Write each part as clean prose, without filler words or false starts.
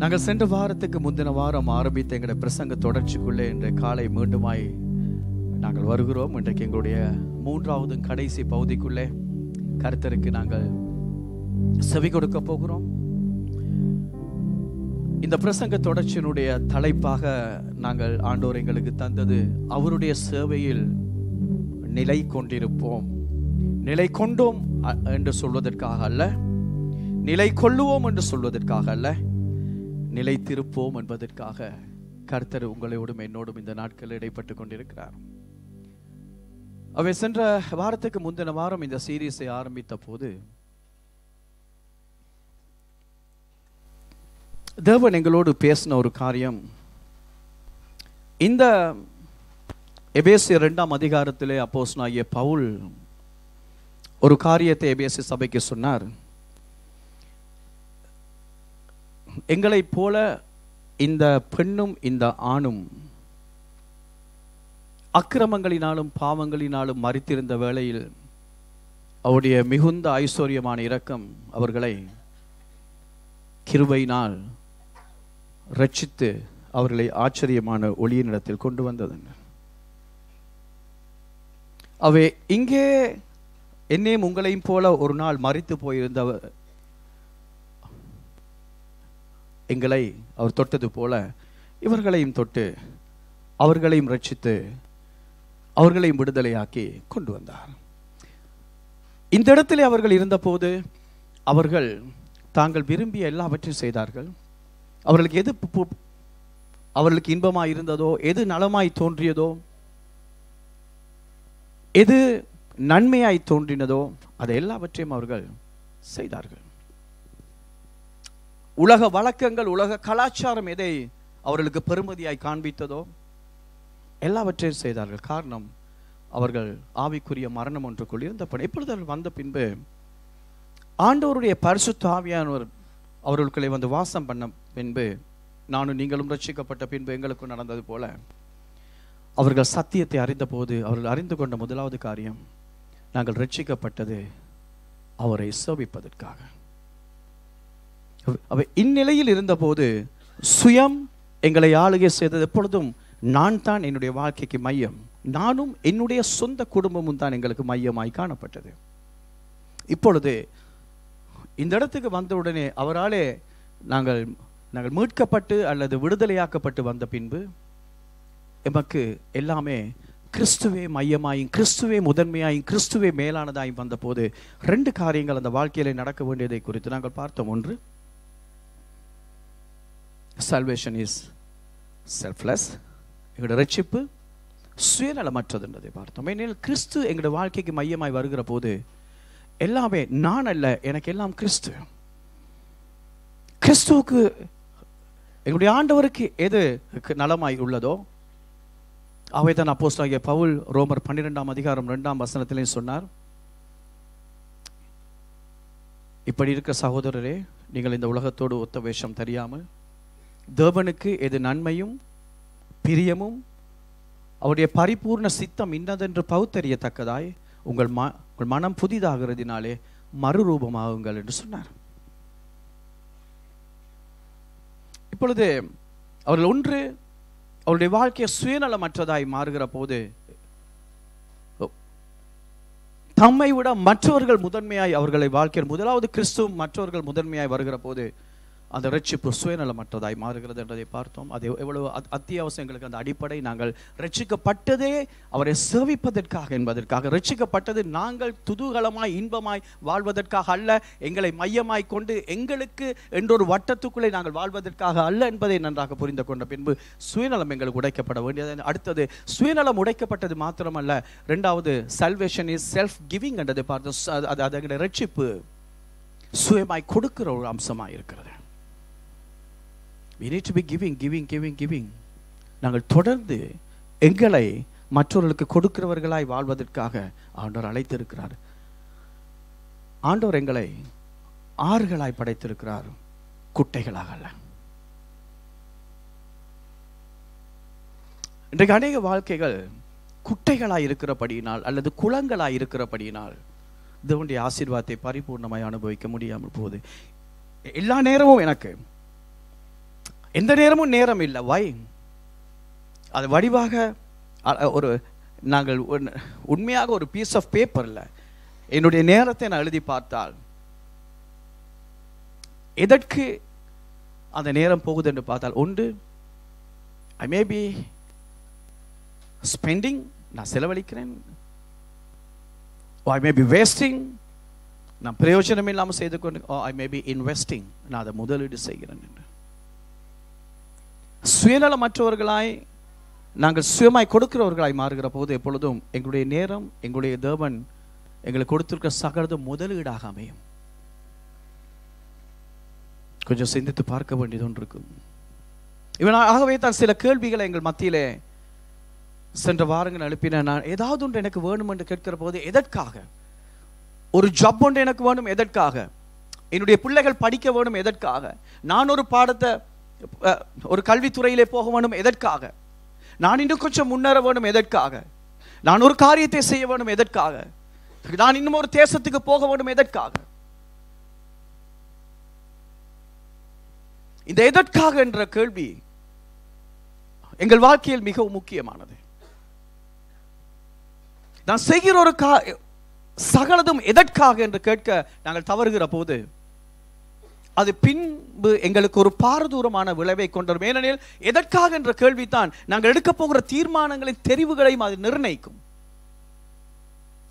நாங்கள் சென்ற வாரத்துக்கு முந்தின வாரம் ஆரம்பித்த எங்களுடைய பிரசங்க தொடர்ச்சிக்குள்ளே இன்று காலை மீண்டுமாய் நாங்கள் வருகிறோம். இன்றைக்கு எங்களுடைய மூன்றாவது கடைசி பகுதிக்குள்ளே கர்த்தருக்கு நாங்கள் செவி கொடுக்க போகிறோம். இந்த பிரசங்க தொடர்ச்சியினுடைய தலைப்பாக நாங்கள் ஆண்டவர் எங்களுக்கு தந்தது அவருடைய சேவையில் நிலை கொண்டிருப்போம். நிலை கொண்டோம் என்று சொல்வதற்காக அல்ல, நிலை கொள்ளுவோம் என்று சொல்வதற்காக அல்ல, நிலைத்திருப்போம் என்பதற்காக கர்த்தர் உங்களோடும் என்னோடும் இந்த நாட்களில் இடைப்பட்டு கொண்டிருக்கிறார். அவை சென்ற வாரத்துக்கு முந்தின வாரம் இந்த சீரீஸை ஆரம்பித்த போது தேவன் எங்களோடு பேசின ஒரு காரியம், இந்த எபேசியர் 2ஆம் அதிகாரத்திலே அப்போஸ்தலனாகிய பவுல் ஒரு காரியத்தை எபேசிய சபைக்கு சொன்னார். எங்களைப் போல இந்த பெண்ணும் இந்த ஆணும் அக்கிரமங்களினாலும் பாவங்களினாலும் மரித்திருந்த வேளையில் அவருடைய மிகுந்த ஐஸ்வர்யமான இரக்கம் அவர்களை கிருபையினால் ரட்சித்து அவர்களை ஆச்சரியமான ஒளியினிடத்தில் கொண்டு வந்தது. அவை இங்கே என்னையும் உங்களையும் போல ஒரு நாள் மரித்து போயிருந்தவர் எங்களை அவர் தொட்டது போல இவர்களையும் தொட்டு அவர்களையும் ரட்சித்து அவர்களையும் விடுதலையாக்கி கொண்டு வந்தார். இந்த இடத்திலே அவர்கள் இருந்தபோது அவர்கள் தாங்கள் விரும்பிய எல்லாவற்றையும் செய்தார்கள். அவர்களுக்கு எது அவர்களுக்கு இன்பமாய் இருந்ததோ, எது நலமாய் தோன்றியதோ, எது நன்மையாய் தோன்றினதோ அதை எல்லாவற்றையும் அவர்கள் செய்தார்கள். உலக வழக்கங்கள், உலக கலாச்சாரம் எதை அவர்களுக்கு பெருமதியாய் காண்பித்ததோ எல்லாவற்றையும் செய்தார்கள். காரணம், அவர்கள் ஆவிக்குரிய மரணம் ஒன்றுக்குள் இருந்தபடி. இப்பொழுது அவர்கள் வந்த பின்பு ஆண்டவருடைய பரிசுத்த ஆவியானவர் அவர்களுக்குள்ளே வந்து வாசம் பண்ண பின்பு, நானும் நீங்களும் ரட்சிக்கப்பட்ட பின்பு எங்களுக்கும் நடந்தது போல அவர்கள் சத்தியத்தை அறிந்த போது அவர்கள் அறிந்து கொண்ட முதலாவது காரியம், நாங்கள் ரட்சிக்கப்பட்டது அவரை சேவிப்பதற்காக. அவை இந்நிலையில் இருந்தபோது சுயம் எங்களை ஆளுகை செய்தது. எப்பொழுதும் நான் தான் என்னுடைய வாழ்க்கைக்கு மையம், நானும் என்னுடைய சொந்த குடும்பமும் தான் எங்களுக்கு மையமாய் காணப்பட்டது. இப்பொழுது இந்த இடத்துக்கு வந்தவுடனே அவராலே நாங்கள் மீட்கப்பட்டு அல்லது விடுதலையாக்கப்பட்டு வந்த பின்பு எமக்கு எல்லாமே கிறிஸ்துவே மையமாயும் கிறிஸ்துவே முதன்மையாயும் கிறிஸ்துவே மேலானதாயும் வந்த போது 2 காரியங்கள் அந்த வாழ்க்கையில நடக்க வேண்டியதை குறித்து நாங்கள் பார்த்தோம். ஒன்று, salvation is selfless, எங்களுடைய ரட்சிப்பு சுயநலமற்றது என்பதை பார்த்தோம். ஏனெனில் கிறிஸ்து எங்களுடைய வாழ்க்கைக்கு மையமாய் வருகிற போது எல்லாமே நான் அல்ல, எனக்கு எல்லாம் கிறிஸ்து. கிறிஸ்துவுக்கு எங்களுடைய ஆண்டவருக்கு எது நலமாய் உள்ளதோ அவைதான் அப்போஸ்தலனாகிய பவுல் ரோமர் 12ஆம் அதிகாரம் 2ஆம் வசனத்திலே சொன்னார். இப்படி இருக்க சகோதரரே, நீங்கள் இந்த உலகத்தோடு ஒத்த வேஷம் தெரியாமல் தேவனுக்கு எது நன்மையும் பிரியமும் அவருடைய பரிபூர்ண சித்தம் இன்னதென்று பகுத்தறியத்தக்கதாய் உங்கள் மனம் புதிதாகிறதினாலே மறுரூபமாகுங்கள் என்று சொன்னார். இப்பொழுது அவர்கள் ஒன்று, அவருடைய வாழ்க்கையை சுயநலமற்றதாய் மாறுகிற போது தம்மை விட மற்றவர்கள் முதன்மையாய் அவர்களை வாழ்க்கையில் முதலாவது கிறிஸ்துவ மற்றவர்கள் முதன்மையாய் வருகிற போது அந்த ரட்சிப்பு சுயநலமற்றதாய் மாறுகிறது என்றதை பார்த்தோம். அது எவ்வளவு அத்தியாவசியம் எங்களுக்கு. அந்த அடிப்படை, நாங்கள் ரட்சிக்கப்பட்டதே அவரை சேவிப்பதற்காக என்பதற்காக. ரட்சிக்கப்பட்டது நாங்கள் துதூகலமாய் இன்பமாய் வாழ்வதற்காக அல்ல, எங்களை மையமாய் கொண்டு எங்களுக்கு என்றொரு வட்டத்துக்குள்ளே நாங்கள் வாழ்வதற்காக அல்ல என்பதை நன்றாக புரிந்து கொண்ட பின்பு சுயநலம் எங்களுக்கு உடைக்கப்பட வேண்டியது. அடுத்தது, சுயநலம் உடைக்கப்பட்டது மாத்திரமல்ல, 2வது சல்வேஷன் இஸ் செல்ஃப் கிவிங் என்றதை பார்த்தோம். அது எங்களுடைய ரட்சிப்பு சுயமாய் கொடுக்கிற ஒரு அம்சமாய் இருக்கிறது. We need to be giving. நாங்கள் தொடர்ந்து எங்களை மற்றவர்களுக்கு கொடுக்கிறவர்களாய் வாழ்வதற்காக ஆண்டவர் அழைத்திருக்கிறார். ஆண்டவர் எங்களை ஆறுகளாய் படைத்திருக்கிறார், குட்டைகளாக அல்ல. இன்றைக்கு அநேக வாழ்க்கைகள் குட்டைகளாய் இருக்கிறபடியினால் அல்லது குளங்களாய் இருக்கிறபடியினால் தேவனுடைய ஆசீர்வாதத்தை பரிபூர்ணமாய் அனுபவிக்க முடியாமல் போகுது. எல்லா நேரமும் எனக்கு எந்த நேரமும் நேரம் இல்லை. வை அது வடிவாக ஒரு நாங்கள் உண்மையாக ஒரு பீஸ் ஆஃப் பேப்பரில் என்னுடைய நேரத்தை நான் எழுதி பார்த்தால் எதற்கு அந்த நேரம் போகுது என்று பார்த்தால், ஒன்று ஐ மே பி ஸ்பெண்டிங், நான் செலவழிக்கிறேன். ஐ மே பி வேஸ்டிங், நான் பிரயோஜனம் இல்லாமல் செய்து கொண்டு. ஐ மே பி இன்வெஸ்டிங், நான் அதை முதலீடு செய்கிறேன் என்று. சுயநலமற்றவர்களாய் நாங்கள் சுயமாய் கொடுக்கிறவர்களாய் மாறுகிற போது எப்பொழுதும் எங்களுடைய நேரம், எங்களுடைய தேவன் எங்களுக்கு கொடுத்திருக்கிற சகலதும் முதலீடாக அமையும். கொஞ்சம் சிந்தித்து பார்க்க வேண்டியது ஒன்று இருக்கும். ஆகவே தான் சில கேள்விகளை எங்கள் மத்தியிலே சென்ற வாரங்கள் எழுப்பின. நான் ஏதாவது ஒன்று எனக்கு வேணும் என்று கேட்கிற போது, எதற்காக? ஒரு ஜாப் ஒன்று எனக்கு வேணும், எதற்காக? என்னுடைய பிள்ளைகள் படிக்க வேணும், எதற்காக? நான் ஒரு பாடத்தை, ஒரு கல்வித்துறையிலே போக வேணும், எதற்காக? நான் இன்னும் கொஞ்சம் முன்னேற வேணும், எதற்காக? நான் ஒரு காரியத்தை செய்ய வேணும், எதற்காக? நான் இன்னும் ஒரு தேசத்துக்கு போக வேண்டும், எதற்காக? இந்த எதற்காக என்ற கேள்வி எங்கள் வாழ்க்கையில் மிகவும் முக்கியமானது. நான் செய்கிற ஒரு சகலதும் எதற்காக என்று கேட்க நாங்கள் தவறுகிற போது அது பின்பு எங்களுக்கு ஒரு பாரதூரமான விளைவை கொண்டரும். ஏனெனில் எதற்காக என்ற கேள்வித்தான் நாங்கள் எடுக்க போகிற தீர்மானங்களின் தெரிவுகளையும் அது நிர்ணயிக்கும்.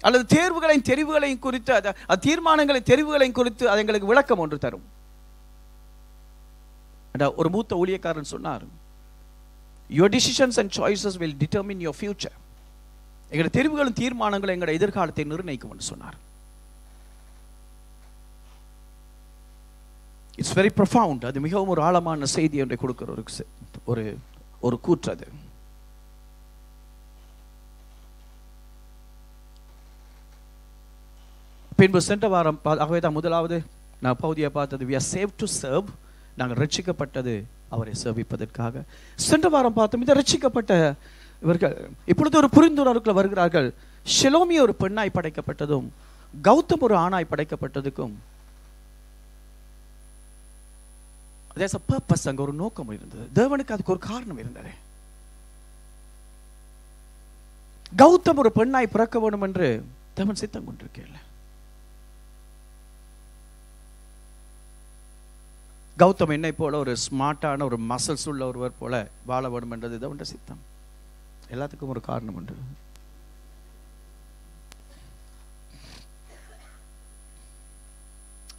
அல்லது தெரிவுகளையும் குறித்து, தீர்மானங்களின் தெரிவுகளையும் குறித்து அது எங்களுக்கு விளக்கம் ஒன்று தரும். ஒரு மூத்த ஊழியக்காரன் சொன்னார், your decisions and choices will determine your future. எங்களுடைய தெரிவுகளும் தீர்மானங்களும் எங்களுடைய எதிர்காலத்தை நிர்ணயிக்கும் என்று சொன்னார். It's very profound. அது மிகவும் ஒரு ஆழமான செய்தி ஒன்றை கொடுக்கிற ஒரு கூற்று அது. பின்பு சென்ற வாரம் ஆகவே தான் முதலாவது நான் பகுதியை பார்த்தது, we are saved to serve. நாங்கள் ரட்சிக்கப்பட்டது அவரை சேவிப்பதற்காக. சென்ற வாரம் பார்த்தோம், இந்த ரட்சிக்கப்பட்ட இவர்கள் இப்பொழுது ஒரு புரிந்துணர்வுக்குள்ள வருகிறார்கள். ஷெலோமி ஒரு பெண்ணாய் படைக்கப்பட்டதும் கௌதம் ஒரு ஆணாய் படைக்கப்பட்டதுக்கும் there's a purpose, அங்க ஒரு நோக்கம் இருந்தது. தேவனுக்கு அதுக்கு ஒரு காரணம் இருந்தது. கௌதம் ஒரு பெண்ணாய் பிறக்க வேண்டும் என்று தேவன் சித்தம் கொண்டிருக்கல. கௌதம் என்னை போல ஒரு ஸ்மார்ட்டான ஒரு மசல்ஸ் உள்ள ஒருவர் போல வாழ வேண்டும் என்றது தேவனுடைய சித்தம். எல்லாத்துக்கும் ஒரு காரணம் உண்டு.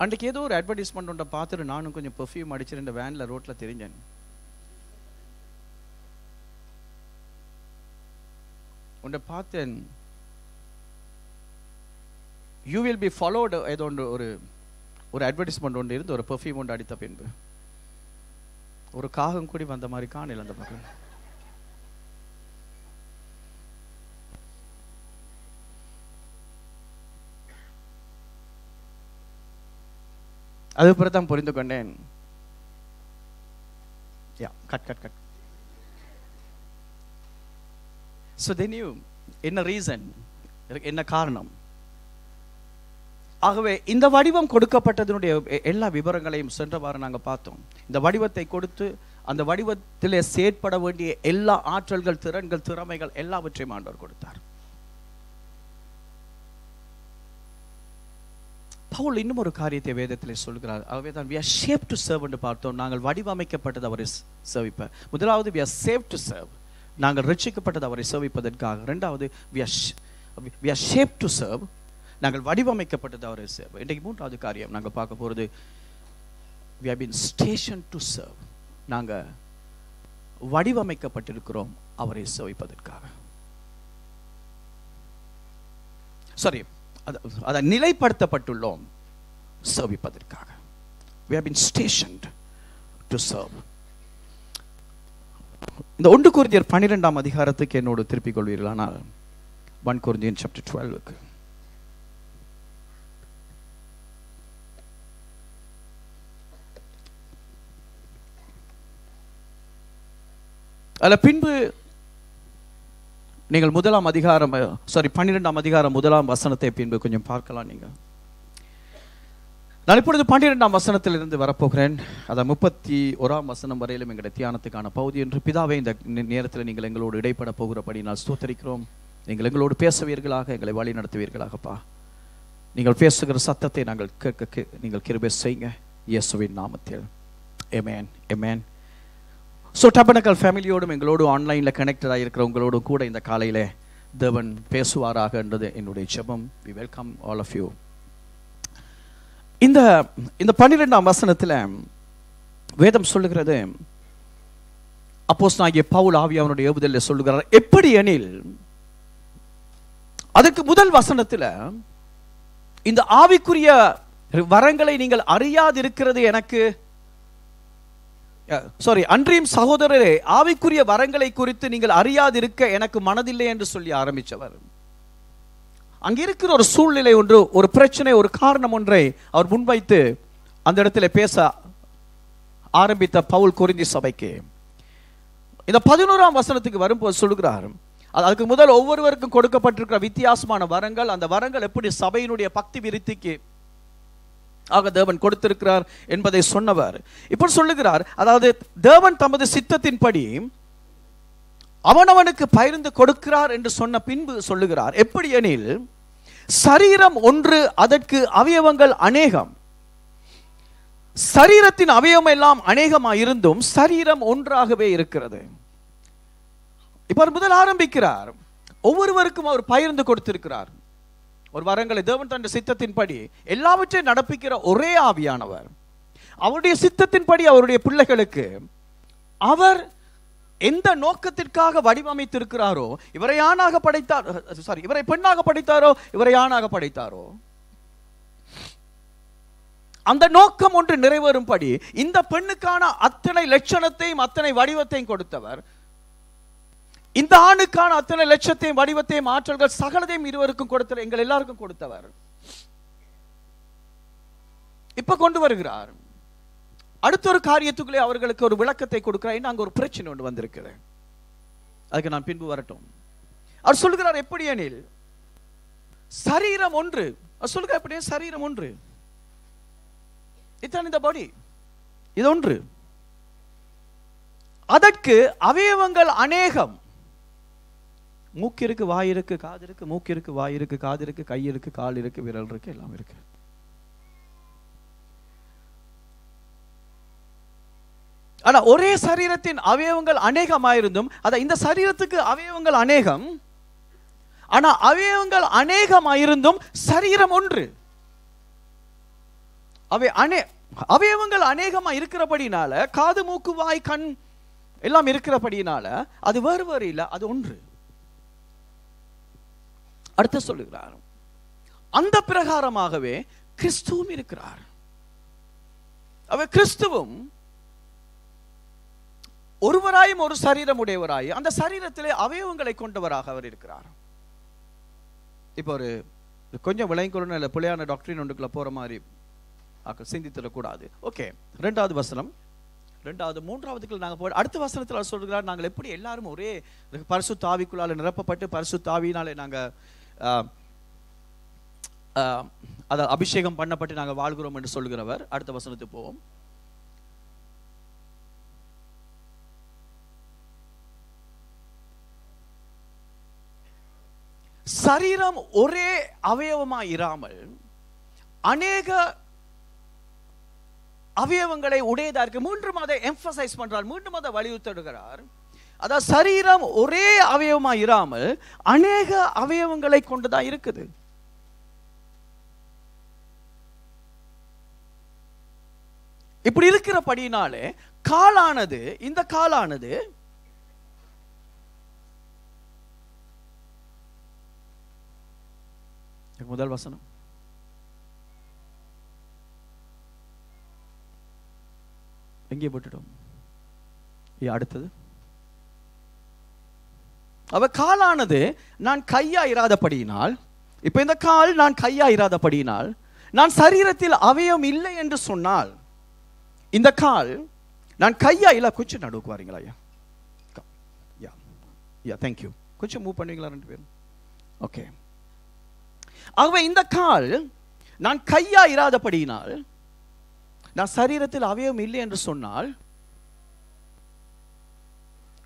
அன்றைக்கு ஏதோ ஒரு அட்வர்டைஸ்மெண்ட் ஒன்றை பார்த்துட்டு நானும் கொஞ்சம் பெர்ஃப்யூம் அடிச்சு இந்த வேன்ல ரோட்ல தெரிஞ்சேன். ஒன்றை பார்த்தேன், யூ வில் பி ஃபாலோடு. ஏதோ ஒரு அட்வர்டைஸ்மெண்ட் ஒன்று இருந்து ஒரு பெர்ஃப்யூம் ஒன்று அடித்த பின்பு ஒரு காகம் கூடி வந்த மாதிரி காணல அந்த பக்கம். அது பிறகு தான் புரிந்து கொண்டேன். So then you, என்ன ரீசன், என்ன காரணம்? ஆகவே இந்த வடிவம் கொடுக்கப்பட்டதனுடைய எல்லா விவரங்களையும் சென்ற வாரம் நாங்கள் பார்த்தோம். இந்த வடிவத்தை கொடுத்து அந்த வடிவத்திலே செயற்பட வேண்டிய எல்லா ஆற்றல்கள், திறன்கள், திறமைகள் எல்லாவற்றையும் ஆண்டவர் கொடுத்தார். பவுல் இன்னும் ஒரு காரியத்தை வேதத்திலே சொல்கிறார். ஆகவே தான் we are shaped to serve என்று பார்த்தோம். நாங்கள் வடிவமைக்கப்பட்டது அவரை சேவிப்ப. முதலாவது we are saved to serve. நாங்கள் ரட்சிக்கப்பட்டது அவரை சேவிப்பதற்காக. இரண்டாவது we are shaped to serve. நாங்கள் வடிவமைக்கப்பட்டது அவரை சேவை. இன்றைக்கு மூன்றாவது காரியம் நாங்கள் பார்க்க போகிறது, we have been stationed to serve. நாங்கள் வடிவமைக்கப்பட்டிருக்கிறோம் அவரை சேவிப்பதற்காக. சாரி, அதை நிலைப்படுத்தப்பட்டுள்ளோம் சேவிப்பதற்காக. we have been stationed to serve. இந்த 1 கொரிந்தியர் 12ஆம் அதிகாரத்துக்கு என்னோடு திருப்பிக் கொள்வீர்களானால் 1 Corinthians chapter 12. அதில் பின்பு நீங்கள் 12ஆம் அதிகாரம் 1 வசனத்தை பின்பு கொஞ்சம் பார்க்கலாம். நீங்கள் நான் இப்பொழுது 12ஆம் வசனத்திலிருந்து வரப்போகிறேன். அதான் 31ஆம் வசனம் வரையிலும் எங்களுடைய தியானத்துக்கான பகுதி என்று. பிதாவே, இந்த நேரத்தில் நீங்கள் எங்களோடு இடைப்பட போகிறபடி நான் ஸ்தோத்திரிக்கிறோம். நீங்கள் எங்களோடு பேசுவீர்களாக, எங்களை வழி நடத்துவீர்களாகப்பா. நீங்கள் பேசுகிற சத்தத்தை நாங்கள் கேட்க நீங்கள் கிருபை செய்யுங்க, இயேசுவின் நாமத்தில். ஆமென், ஆமென். ஸோ டபனக்கல் ஃபேமிலியோடும் எங்களோடு ஆன்லைனில் கனெக்டடாக இருக்கிற உங்களோடும் கூட இந்த காலையில் தேவன் பேசுவாராக என்றது என்னுடைய ஜெபம். We welcome all of you. இந்த 12ஆம் வசனத்தில் வேதம் சொல்லுகிறது, அப்போஸ்தலனாகிய பவுல் ஆவியானவருடைய ஏவுதலில் சொல்லுகிறார். எப்படி எனில், அதுக்கு முதல் வசனத்தில் இந்த ஆவிக்குரிய வரங்களை நீங்கள் அறியாதிருக்கிறது எனக்கு அன்றியும் சகோதரரே, ஆவிக்குரிய வரங்களை குறித்து நீங்கள் அறியாதிருக்க எனக்கு மனதில்லை என்று சொல்லி ஆரம்பித்தவர். அங்க இருக்கிற ஒரு சூழ்நிலை ஒன்று, ஒரு பிரச்சனை, ஒரு காரணம் ஒன்றை அவர் முன்வைத்து அந்த இடத்துல பேச ஆரம்பித்த பவுல் கொரிந்தி சபைக்கு இந்த 11ஆம் வசனத்துக்கு வரும்போது சொல்லுகிறார், அதுக்கு முதல் ஒவ்வொருவருக்கும் கொடுக்கப்பட்டிருக்கிற வித்தியாசமான வரங்கள், அந்த வரங்கள் எப்படி சபையினுடைய பக்தி விருத்திக்கு ஆக தேவன் கொடுத்திருக்கிறார் என்பதை சொன்னவர் இப்படி சொல்லுகிறார். அதாவது தேவன் தமது சித்தத்தின்படி அவனவனுக்கு பகிர்ந்து கொடுக்கிறார் என்று சொன்ன பின்பு சொல்லுகிறார், எப்படி எனில், சரீரம் ஒன்று, அதற்கு அவயவங்கள் அநேகம். சரீரத்தின் அவயவம் எல்லாம் அநேகமாயிருந்தும் சரீரம் ஒன்றாகவே இருக்கிறது. இப்ப முதல் ஆரம்பிக்கிறார், ஒவ்வொருவருக்கும் அவர் பகிர்ந்து கொடுத்திருக்கிறார் ஒரு வரங்களை. தேவன் தன் சித்தத்தின்படி எல்லாவற்றையும் நடப்பிக்கிற ஒரே ஆவியானவர், அவருடைய சித்தத்தின்படி அவருடைய பிள்ளைகளுக்கு அவர் எந்த நோக்கத்திற்காக வடிவமைத்திருக்கிறாரோ, இவரை ஆணாக படைத்தார், இவரை பெண்ணாக படைத்தாரோ, இவரை ஆணாக படைத்தாரோ, அந்த நோக்கம் ஒன்று நிறைவேறும்படி இந்த பெண்ணுக்கான அத்தனை லட்சணத்தையும் அத்தனை வடிவத்தையும் கொடுத்தவர், இந்த ஆணுக்கான அத்தனை லட்சத்தையும் வடிவத்தையும் ஆற்றல்கள் சகலத்தையும் இருவருக்கும் கொடுத்தவர், எங்கள் எல்லாருக்கும் கொடுத்தவர். இப்ப கொண்டு வருகிறார் அடுத்த ஒரு காரியத்துக்குள்ளே அவர்களுக்கு ஒரு விளக்கத்தை கொடுக்கிறார். அங்க ஒரு பிரச்சனை ஒன்று வந்திருக்கிறது, அதுக்கு நான் பின்பு வரட்டும். அவர் சொல்லுகிறார், எப்படி எனில், சரீரம் ஒன்று. அவர் சொல்லுகிறார், எப்படி சரீரம் ஒன்று, இதான் இந்த பாடி, இது ஒன்று, அதற்கு அவயவங்கள் அநேகம். மூக்கு இருக்கு, வாய் இருக்கு, காது இருக்கு, மூக்கு இருக்கு, வாய் இருக்கு, காது இருக்கு, கை இருக்கு, கால் இருக்கு, விரல் இருக்கு, எல்லாம் இருக்கு. ஆனா ஒரே சரீரத்தின் அவயவங்கள் அநேகமாயிருந்தும், இந்த சரீரத்துக்கு அவயவங்கள் அநேகம், ஆனா அவயவங்கள் அநேகமாயிருந்தும் சரீரம் ஒன்று. அவயவங்கள் அநேகமா இருக்கிறபடினால, காது மூக்கு வாய் கண் எல்லாம் இருக்கிறபடினால அது வேறு வேறு இல்லை, அது ஒன்று. அடுத்து சொல்லுகிறார், அந்த பிரகாரமாகவே கிறிஸ்துவும் இருக்கிறார். கிறிஸ்துவும் ஒருவராயும் ஒரு சரீரம் உடையவராய் அந்த சரீரத்திலே அவயவங்களை கொண்டவராக அவர் இருக்கிறார். இப்போ ஒரு கொஞ்சம் விளங்கிக்கொள்ளணும், இல்லை பிள்ளையான டாக்டரின் ஒன்றுக்குள்ள போற மாதிரி சிந்தித்திடக்கூடாது. ஓகே, 2வது வசனம், 2வது 3வதுக்குள்ள நாங்கள் போய் அடுத்த வசனத்தில் அவர் சொல்கிறார், நாங்கள் எப்படி எல்லாரும் ஒரே பரிசுத்த ஆவிக்குள்ளால நிரப்பப்பட்டு பரிசுத்த ஆவியினாலே நாங்கள் அதை அபிஷேகம் பண்ணப்பட்டு நாங்கள் வாழ்கிறோம் என்று சொல்கிறவர். அடுத்த வசனத்துக்கு போவோம். சரீரம் ஒரே அவயவமாய் இராமல் அநேக அவயவங்களை உடையதா இருக்கு. மீண்டும் அதை எம்பசைஸ் பண்றார், மீண்டும் அதை வலியுறுத்துகிறார். அதாவது சரீரம் ஒரே அவயவமா இராமல் அநேக அவயவங்களை கொண்டுதான் இருக்குது. இப்படி இருக்கிறபடினாலே காலானது, இந்த காலானது முதல் வசனம், எங்கே போட்டுட்டோம்? அடுத்தது, அவ காலானது நான் கையா இராதபடியினால், இப்ப இந்த கால் நான் கையா இராதபடியினால், நான் சரீரத்தில் அவயவம் இல்லை என்று சொன்னால், இந்த கால் நான் கையா இல்ல, கொஞ்சம் நடுவுக்கு வாரீங்களா? தேங்க்யூ, கொஞ்சம் மூவ் பண்ணுவீங்களா 2 பேரும்? ஓகே. ஆகவே இந்த கால் நான் கையா இராதபடியினால் நான் சரீரத்தில் அவயவம் இல்லை என்று சொன்னால்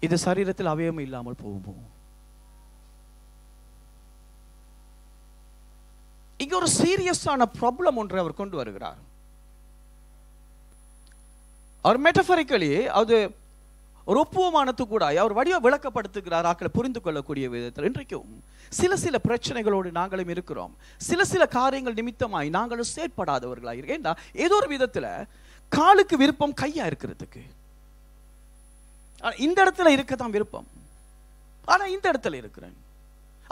இது சரீரத்தில் அவயவம் இல்லாமல் போகும். இங்க ஒரு சீரியஸான ப்ராப்ளம் ஒன்று அவர் கொண்டு வருகிறார். அவர் மெட்டபரிக்கலி அது ஒரு ஒப்புவமானத்து கூட அவர் வடிவ விளக்கப்படுத்துகிறார் ஆக்களை புரிந்து கொள்ளக்கூடிய விதத்தில். இன்றைக்கும் சில பிரச்சனைகளோடு நாங்களும் இருக்கிறோம். சில காரியங்கள் நிமித்தமாய் நாங்களும் செயற்படாதவர்களாக இருக்கோம். ஏன்னா ஏதோ ஒரு விதத்துல காலுக்கு விருப்பம் கையா இருக்கிறதுக்கு, இந்த இடத்துல இருக்கத்தான் விருப்பம், ஆனா இந்த இடத்துல இருக்கிறேன்.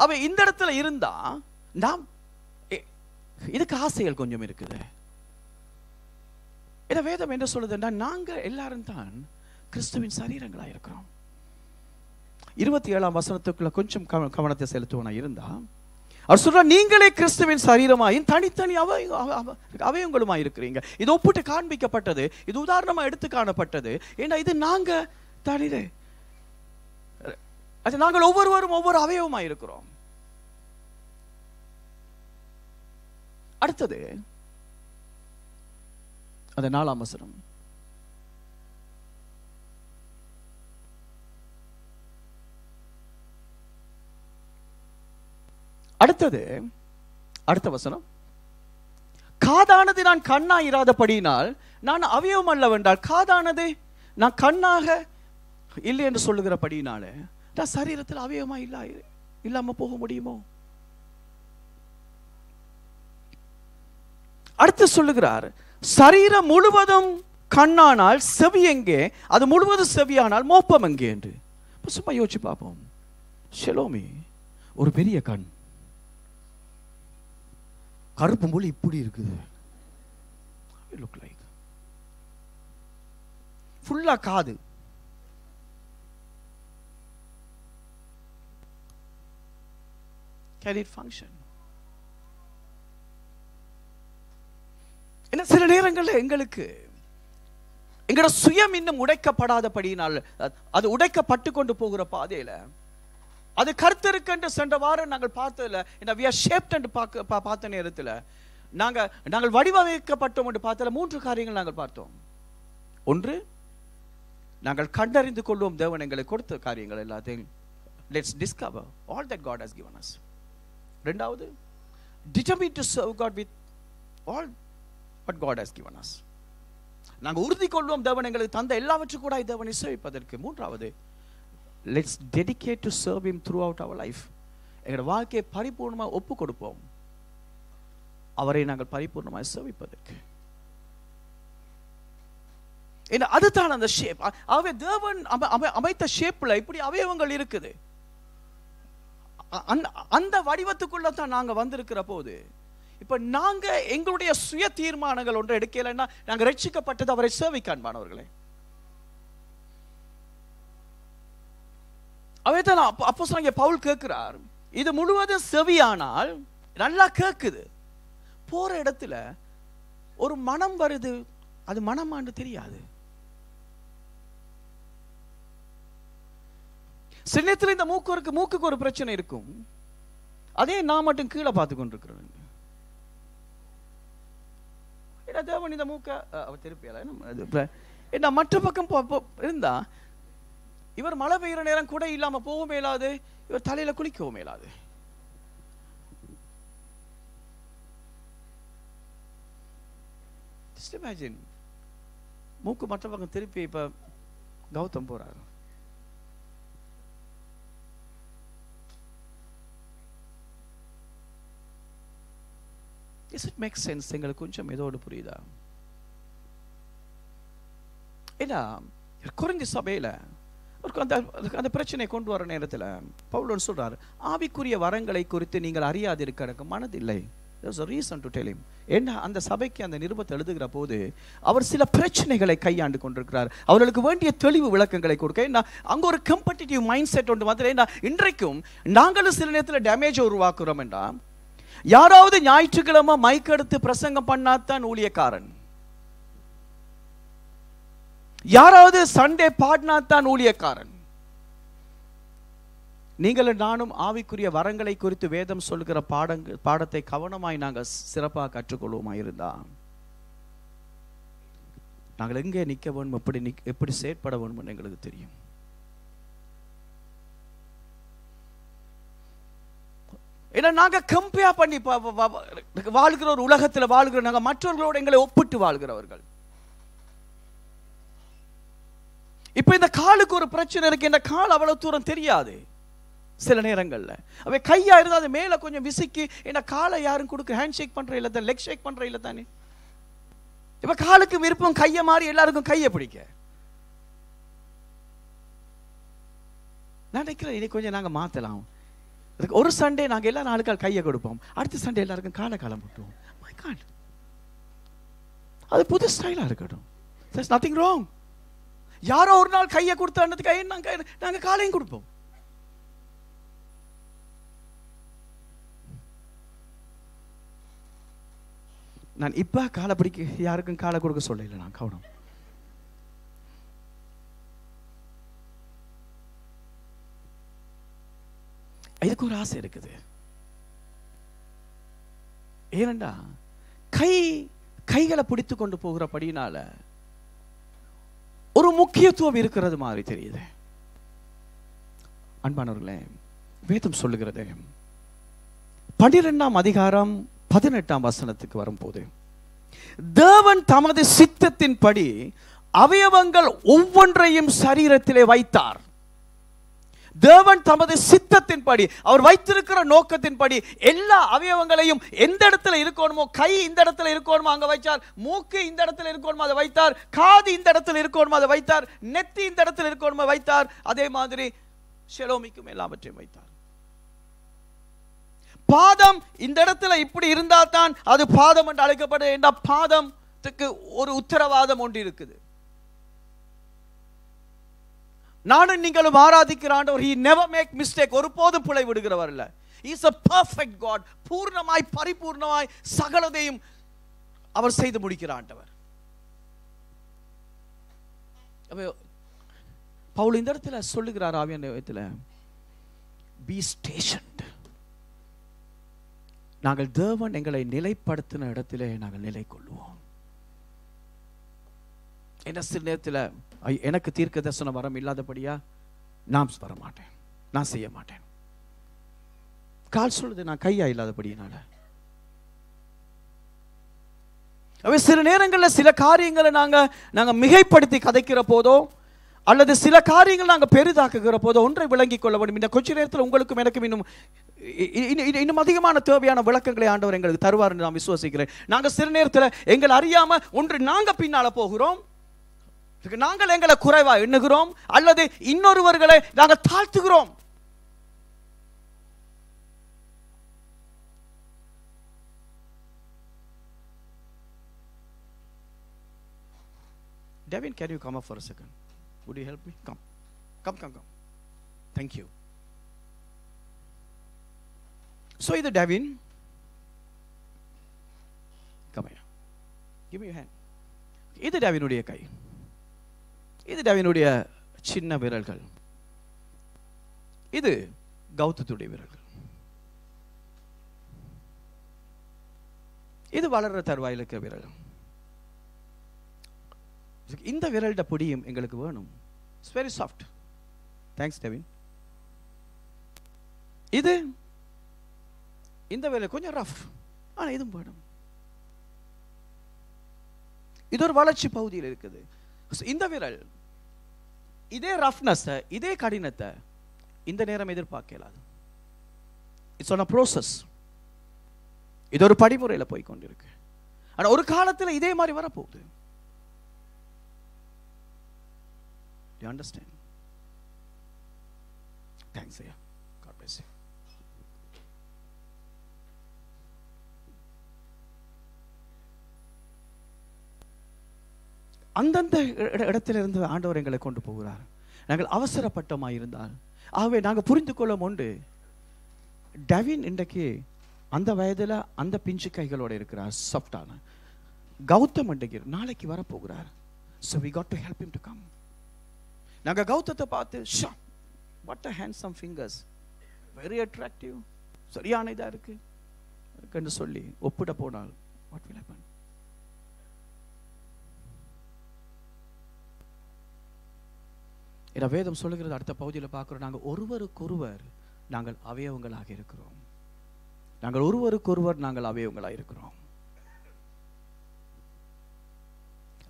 அவ இந்த இடத்துல இருந்தா நாம் இதுக்கு ஆசைகள் கொஞ்சம் இருக்குது. இத வேதம் என்ன சொல்லுதுன்னா, நாங்க எல்லாரும் தான் கிறிஸ்துவின் சரீரங்களா இருக்கிறோம். 27ஆம் வசனத்துக்குள்ள கொஞ்சம் கவனத்தை செலுத்துவனா இருந்தா அவர் சொல்ற, நீங்களே கிறிஸ்துவின் சரீரமாயும் தனித்தனி அவயவங்களுமா இருக்கிறீங்க. இது ஒப்பிட்டு காண்பிக்கப்பட்டது, இது உதாரணமா எடுத்து காணப்பட்டது. ஏன்னா இது நாங்க தனிதே, அது நாங்கள் ஒவ்வொருவரும் ஒவ்வொரு அவயவமா இருக்கிறோம். அடுத்தது அது 4ஆம் வசனம். அடுத்த வசனம், காதானது நான் கண்ணா இராதபடியினால் நான் அவயவம் அல்லவென்றால், காதானது நான் கண்ணாக இல்லை என்று சொல்லுகிறபடியினால நான் சரீரத்தில் அவயவமா இல்லாம போக முடியுமோ? அடுத்து சொல்லுகிறார், சரீரம் முழுவதும் கண்ணானால் செவி எங்கே? அது முழுவதும் செவியானால் மோப்பம் எங்கே என்று. சும்மா யோசிச்சு பார்ப்போம். ஷெலோமி ஒரு பெரிய கண், கருப்பு மொழி இப்படி இருக்குது, லுக் லைக் ஃபுல்லா காது, can it function? என்ன சில நேரங்களில் எங்களுக்கு எங்களோட சுயம் இன்னும் உடைக்கப்படாதபடியினால், அது உடைக்கப்பட்டு கொண்டு போகிற பாதையில அது கர்த்தருக்கு சென்ற வாரம் நாங்கள் பார்த்ததில்ல. we are shaped என்று பார்த்த நேரத்தில் நாங்கள் வடிவமைக்கப்பட்டோம் என்று பார்த்ததில் 3 காரியங்கள் நாங்கள் பார்த்தோம். ஒன்று, நாங்கள் கண்டறிந்து கொள்வோம் தேவன் எங்களை கொடுத்த காரியங்கள் எல்லாத்தையும். Let's discover all that God has given us. இரண்டாவது, determined to serve God with all what God has given us. நாங்கள் உறுதி கொள்வோம் தேவன் எங்களுக்கு தந்த எல்லாவற்றையும் கூட தேவனை சேவிப்பதற்கு. மூன்றாவது, let's dedicate to serve him throughout our life. எங்களுடைய வாழ்க்கையை பரிபூர்ணமாக ஒப்பு கொடுப்போம் அவரை நாங்கள் பரிபூர்ணமாக சேவிப்பதற்கு. அதுதான் அந்த ஷேப். ஆகவே தேவன் அமைத்த ஷேப்ல இப்படி அவயவங்கள் இருக்குது. அந்த வடிவத்துக்குள்ள தான் நாங்க வந்திருக்கிற போது, இப்ப நாங்க எங்களுடைய சுய தீர்மானங்கள் ஒன்று எடுக்கலைன்னா நாங்க ரட்சிக்கப்பட்டது அவரை சேவிக்க அன்பானவர்களே. அவைதான் அப்போஸ்தலனாகிய பவுல் கேட்கிறார், இது முழுவதும் செவியானால் நல்லா கேக்குது, போற இடத்துல ஒரு மனம் வருது, அது மனமான்னு தெரியாது. சில நேரத்தில் இந்த மூக்குக்கு ஒரு பிரச்சனை இருக்கும், அதே நான் மட்டும் கீழே பார்த்து கொண்டிருக்கிறேன். தேவன் இந்த மூக்க திருப்பியல மற்ற பக்கம் இருந்தா இவர் மழை பெய்கிற நேரம் கூட இல்லாம போகவும் மேலாது, இவர் தலையில குளிக்கவும் மேலாது. Just imagine, மூக்கு மற்ற பக்கம் திருப்பி இப்ப கௌதம் போறாரு. Does it make sense? எங்களுக்கு கொஞ்சம் ஏதோடு புரியுதா? ஏன்னா கொரிந்தி சபையில அந்த பிரச்சனை கொண்டு வர நேரத்தில் பவுல் சொல்றாரு, ஆவிக்குரிய வரங்களை குறித்து நீங்கள் அறியாதிருக்க மனதில்லை. There's a reason to tell him. என்ன அந்த சபைக்கு அந்த நிருபத்தை எழுதுகிற போது அவர் சில பிரச்சனைகளை கையாண்டு கொண்டிருக்கிறார். அவர்களுக்கு வேண்டிய தெளிவு விளக்கங்களை கொடுக்க. ஏன்னா அங்க ஒரு கம்பெட்டிட்டிவ் மைண்ட் செட் ஒன்று வந்து, இன்றைக்கும் நாங்களும் சில நேரத்தில் டேமேஜ் உருவாக்குறோம். என்றா யாராவது ஞாயிற்றுக்கிழமை மைக் எடுத்து பிரசங்கம் பண்ணாதான் ஊழியக்காரன், யாராவது சண்டே பாடினாத்தான் ஊழியக்காரன். நீங்களும் நானும் ஆவிக்குரிய வரங்களை குறித்து வேதம் சொல்லுகிற பாடத்தை கவனமாய் நாங்கள் சிறப்பாக கற்றுக்கொள்வோமா இருந்தா நாங்கள் எங்கே நிற்க வேணும், எப்படி செயற்பட வேணும் எங்களுக்கு தெரியும். ஏன்னா நாங்க கம்பேர் பண்ணி வாழ்கிற ஒரு உலகத்தில் வாழ்கிற நாங்க மற்றவர்களோடு எங்களை ஒப்பிட்டு வாழ்கிறவர்கள். இப்ப இந்த காலுக்கு ஒரு பிரச்சனை இருக்கு. இந்த கால் அவ்வளவு தூரம் தெரியாது சில நேரங்கள்ல. அவை கையா இருந்தா அது மேல கொஞ்சம் விசிக்கி, என்ன காலை யாரும் கொடுக்க ஹேண்ட் ஷேக் பண்ற இல்ல, லெக் ஷேக் பண்ற இல்ல தானே. இப்ப காலுக்கு விருப்பம் கைய மாறி எல்லாருக்கும் கையை பிடிக்க. நான் நினைக்கிறேன் இனி கொஞ்சம் நாங்க மாத்தலாம். ஒரு சண்டே நாங்க எல்லா நாளுக்கால் கையை கொடுப்போம், அடுத்த சண்டே எல்லாருக்கும் காலை காலம் போட்டுவோம். மை காட், அது புது ஸ்டைலா இருக்கட்டும். there's nothing wrong. யாரோ ஒரு நாள் கையை கொடுத்தானதுக்கு நாங்க காலையும் கொடுப்போம். நான் இப்ப காலை பிடிக்க யாருக்கும் காலை கொடுக்க சொல்லல. நான் கவனம், இதுக்கு ஒரு ஆசை இருக்குது. ஏனண்டா கைகளை பிடித்து கொண்டு போகிறபடினால ஒரு முக்கியத்துவம் இருக்கிறது மாதிரி தெரியுது. அன்பானவர்களே, வேதம் சொல்லுகிறது 12ஆம் அதிகாரம் 18ஆம் வசனத்துக்கு வரும்போது, தேவன் தமது சித்தத்தின்படி அவயவங்கள் ஒவ்வொன்றையும் சரீரத்திலே வைத்தார். தேவன் தமது சித்தத்தின்படி, அவர் வைத்திருக்கிற நோக்கத்தின்படி எல்லா அவயவங்களையும் எந்த இடத்துல இருக்கணுமோ, கை இந்த இடத்துல இருக்கணுமோ அங்க வைத்தார், மூக்கு இந்த இடத்துல இருக்கணுமோ அதை வைத்தார், காது இந்த இடத்துல இருக்கணுமோ அதை வைத்தார், நெத்தி இந்த இடத்துல இருக்கணுமோ வைத்தார். அதே மாதிரி ஷெலோமிக்கும் எல்லாவற்றையும் வைத்தார். பாதம் இந்த இடத்துல இப்படி இருந்தா தான் அது பாதம் என்று அழைக்கப்படுது. என்ற பாதத்துக்கு ஒரு உத்தரவாதம் ஒன்று இருக்குது. நானும் நீங்களும் ஆராதிக்கிற ஆண்டவர், he never make mistake, ஒருபோதும் பிழை விடுகிறவர் இல்ல. he is a perfect god, பூர்ணமாய் பரிபூர்ணமாய் சகலதையும் அவர் செய்து முடிக்கிற ஆண்டவர். பவுல் இந்த இடத்துல சொல்லுகிறார், ஆவியானவரிடத்துல, be stationed. நாங்கள் தேவன் எங்களை நிலைப்படுத்தின இடத்திலே நாங்கள் நிலை கொள்வோம். என்ன சில நேரத்தில் எனக்கு தீர்க்க தரிசன வரம் இல்லாதபடியா நான் வர மாட்டேன், நான் செய்ய மாட்டேன். கால் சொல்லுது நான் கையா இல்லாதபடியினால. சில நேரங்களில் சில காரியங்களை நாங்க மிகைப்படுத்தி கதைக்கிற போதோ அல்லது சில காரியங்கள் நாங்க பெரிதாக்குகிற போதோ ஒன்றை விளங்கிக் கொள்ள வேண்டும். இந்த கொஞ்ச நேரத்தில் உங்களுக்கும் எனக்கும் இன்னும் அதிகமான தேவையான விளக்கங்களை ஆண்டவர் எங்களுக்கு தருவார் என்று நான் விசுவாசிக்கிறேன். நாங்க சில நேரத்தில் எங்களை அறியாம ஒன்று நாங்க பின்னால போகிறோம், நாங்கள் எங்களை குறைவா எண்ணுகிறோம், அல்லது இன்னொருவர்களை நாங்கள் தாழ்த்துகிறோம். Devin, can you come up for a second? Would you help me? Come. Thank you. So இது Devin, come here. Give me your hand. இது Devinுடைய கை, இது Devinுடைய சின்ன விரல்கள், இது கௌதத்துடைய விரல்கள். இது வளர்ற தருவாயில் இருக்கிற விரல். இந்த விரல்ட பொடியும் எங்களுக்கு வேணும். It's very soft. Thanks Devine. இது இந்த விரல் கொஞ்சம் ரஃப், ஆனா இதுவும் வேணும். இது ஒரு வளர்ச்சி பகுதியில் இருக்குது. இந்த விரல் இதே ரஃப்னஸ், இதே கடினத்தை இந்த நேரம் எதிர்பார்க்கலாது. It's on a process. இது ஒரு படிமுறையில் போய் கொண்டிருக்கு. ஆனா ஒரு காலத்தில் இதே மாதிரி வரப்போகுது. You understand? Thanks, Aya. God bless you. அந்தந்த இடத்திலிருந்து ஆண்டவர் எங்களை கொண்டு போகிறார். நாங்கள் அவசரப்பட்டமாயிருந்தால், ஆகவே நாங்கள் புரிந்து கொள்ளும் உண்டு, டெவின் இன்றைக்கு அந்த வயதில் அந்த பிஞ்சு கைகளோட இருக்கிறார், சாஃப்டான. கௌதம் இன்றைக்கு நாளைக்கு வரப்போகிறார். So we got to help him to come. நாங்க கௌதத்தை பார்த்து, what a handsome fingers, very attractive, சரியான இதா இருக்கு என்று சொல்லி ஒப்பிட போனால் what will happen? என வேதம் சொல்லுகிறது. அடுத்த பகுதியில் பார்க்கிறோம், நாங்கள் ஒருவருக்கொருவர் நாங்கள் அவயவங்களாக இருக்கிறோம். நாங்கள் ஒருவருக்கொருவர் நாங்கள் அவயவங்களாக இருக்கிறோம்.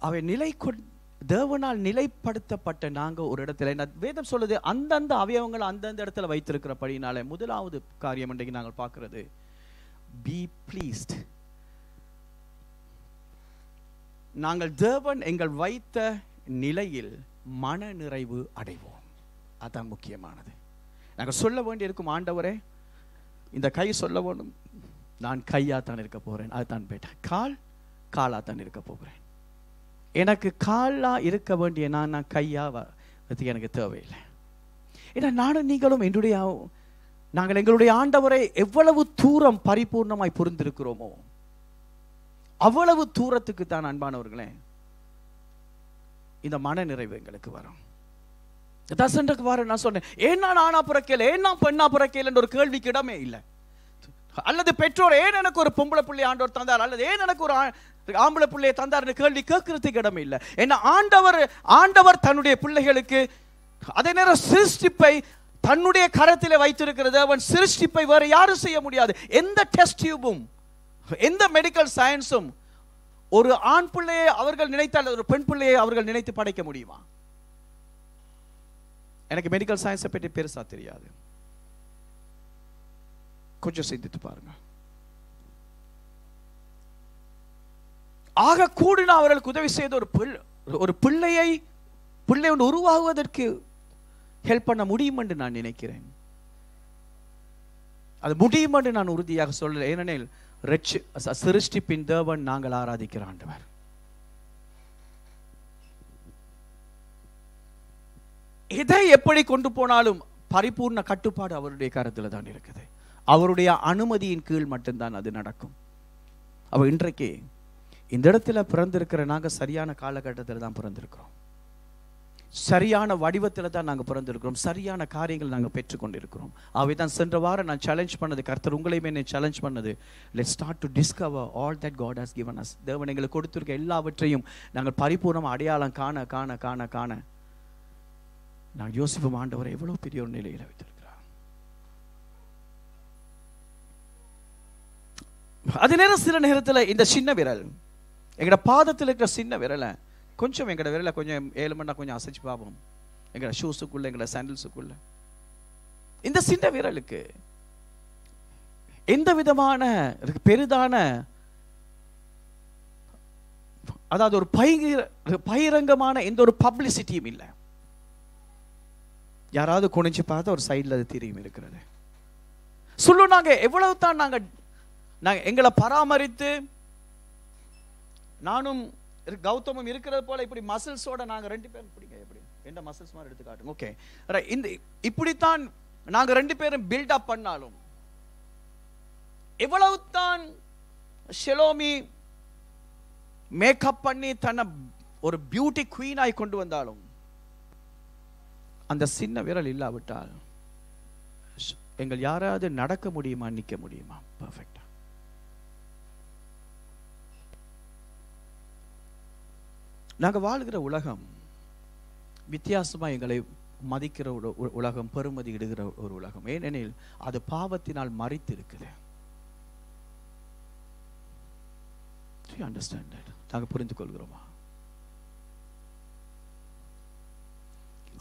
அவை தேவனால் நிலைப்படுத்தப்பட்ட நாங்க ஒரு இடத்துல, வேதம் சொல்லுது அந்தந்த அவயவங்களை அந்தந்த இடத்துல வைத்திருக்கிறபடினாலே முதலாவது காரியம் இன்றைக்கு நாங்கள் பார்க்கிறது, be pleased. நாங்கள் தேவன் எங்கள் வைத்த நிலையில் மன நிறைவு அடைவோம். அதான் முக்கியமானது. நாங்கள் சொல்ல வேண்டியிருக்கும், ஆண்டவரே இந்த கை சொல்ல வேண்டும், நான் கையாத்தான் இருக்க போறேன், அதுதான் பேட்டேன். காலாத்தான் இருக்க போகிறேன். எனக்கு காலா இருக்க வேண்டிய நான் கையா எனக்கு தேவையில்லை. ஏன்னா நானும் நீங்களும் நாங்கள் எங்களுடைய ஆண்டவரை எவ்வளவு தூரம் பரிபூர்ணமாய் புரிந்திருக்கிறோமோ அவ்வளவு தூரத்துக்கு தான் அன்பானவர்களே இந்த மன நிறைவு எங்களுக்கு வரும். தசண்டக்கு வர நான் சொன்னேன், ஏன் நான் ஆனா பிறக்கல, ஏன் நான் பெண்ணா பிறக்கல ஒரு கேள்விக்கு இடமே இல்லை. அல்லது பெற்றோர் ஏன் எனக்கு ஒரு பொம்பளை பிள்ளை ஆண்டவர் தந்தார், அல்லது ஏன் எனக்கு ஒரு ஆம்பளை பிள்ளையை தந்தார் கேள்வி கேட்கறதுக்கு இடமே இல்லை. ஏன்னா ஆண்டவர் தன்னுடைய பிள்ளைகளுக்கு அதே நேரம் சிருஷ்டிப்பை தன்னுடைய கரத்திலே வைத்திருக்கிறது. அவன் சிருஷ்டிப்பை வேற யாரும் செய்ய முடியாது. எந்த டெஸ்ட் டியூபும் எந்த மெடிக்கல் சயின்ஸும் ஒரு ஆண் பிள்ளையை அவர்கள் நினைத்தால் ஒரு பெண் பிள்ளையை அவர்கள் நினைத்து படைக்க முடியுமா? எனக்கு மெடிக்கல் சயின்ஸை பற்றி பெருசா தெரியாது, கொஞ்சம் சிந்தித்து பாருங்க. ஆக கூடின அவர்களுக்கு உதவி செய்த ஒரு பிள்ளையை உருவாகுவதற்கு ஹெல்ப் பண்ண முடியும் என்று நான் நினைக்கிறேன். அது முடியும் என்று நான் உறுதியாக சொல்ல. ஏனெனில் சிருஷ்டிப்பின் தேவன் நாங்கள் ஆராதிக்கிற ஆண்டவர். எதை எப்படி கொண்டு போனாலும் பரிபூர்ண கட்டுப்பாடு அவருடைய கருத்தில் தான் இருக்குது. அவருடைய அனுமதியின் கீழ் மட்டும்தான் அது நடக்கும். அவ இன்றைக்கு இந்த இடத்துல பிறந்திருக்கிற நாங்க சரியான காலகட்டத்தில் தான் பிறந்திருக்கிறோம், சரியான வடிவத்தில் தான் நாங்கள் பிறந்திருக்கிறோம், சரியான காரியங்கள் நாங்கள் பெற்றுக்கொண்டிருக்கிறோம். அவை தான் சென்ற வாரம் நான் சேலஞ்ச் பண்ணது, கர்த்தர் உங்களையுமே என்னை சேலஞ்ச் பண்ணது, let's start to discover all that God has given us. தேவன் எங்களுக்கு கொடுத்திருக்க எல்லாவற்றையும் நாங்கள் பரிபூர்ணமாக அடையாளம் காண காண காண காண நான் யோசிப்போம், ஆண்டவரை எவ்வளவு பெரிய ஒரு நிலையில் வைத்திருக்கிறார். அதே நேரம் சில நேரத்தில் இந்த சின்ன விரல், எங்கட பாதத்தில் இருக்கிற சின்ன விரலை கொஞ்சம் எங்கட விரலை கொஞ்சம் 7 மணி கொஞ்சம் அசைச்சு பார்ப்போம். எங்கட ஷூஸுக்குள்ள எங்கட சாண்டல்ஸுக்குள்ள இந்த சின்ன விரலுக்கு எந்த விதமான பெரிதான, அதாவது ஒரு பகிரங்கமான எந்த ஒரு பப்ளிசிட்டியும் இல்லை. யாராவது குனிஞ்சு பார்த்தா ஒரு சைடில் அது தெரியும் இருக்கிறது. சொல்லும் நாங்க எவ்வளவு தான் நாங்க எங்களை பராமரித்து, நானும் கௌதமும் இருக்கிறது போல இப்படி மசில்ஸோட நாங்க 2 பேரும் பிடிங்க, எப்படி எந்த மசில்ஸ் மாதிரி எடுத்து காட்டுங்க. ஓகே, இந்த இப்படித்தான் நாங்க 2 பேரும் பில்ட் அப் பண்ணாலும், எவ்வளவு தான் ஷெலோமி மேக்கப் பண்ணி தன்னை ஒரு பியூட்டி குவீன் ஆகி கொண்டு வந்தாலும், அந்த சின்ன விரல் இல்லாவிட்டால் எங்கள் யாராவது நடக்க முடியுமா, நிற்க முடியுமா? பர்ஃபெக்டா. நாங்க வாழ்கிற உலகம் வித்தியாசமா எங்களை மதிக்கிற உலகம், பெருமதி இடுகிற ஒரு உலகம். ஏனெனில் அது பாவத்தினால் மறித்து இருக்குது. நாங்க புரிந்து கொள்கிறோமா?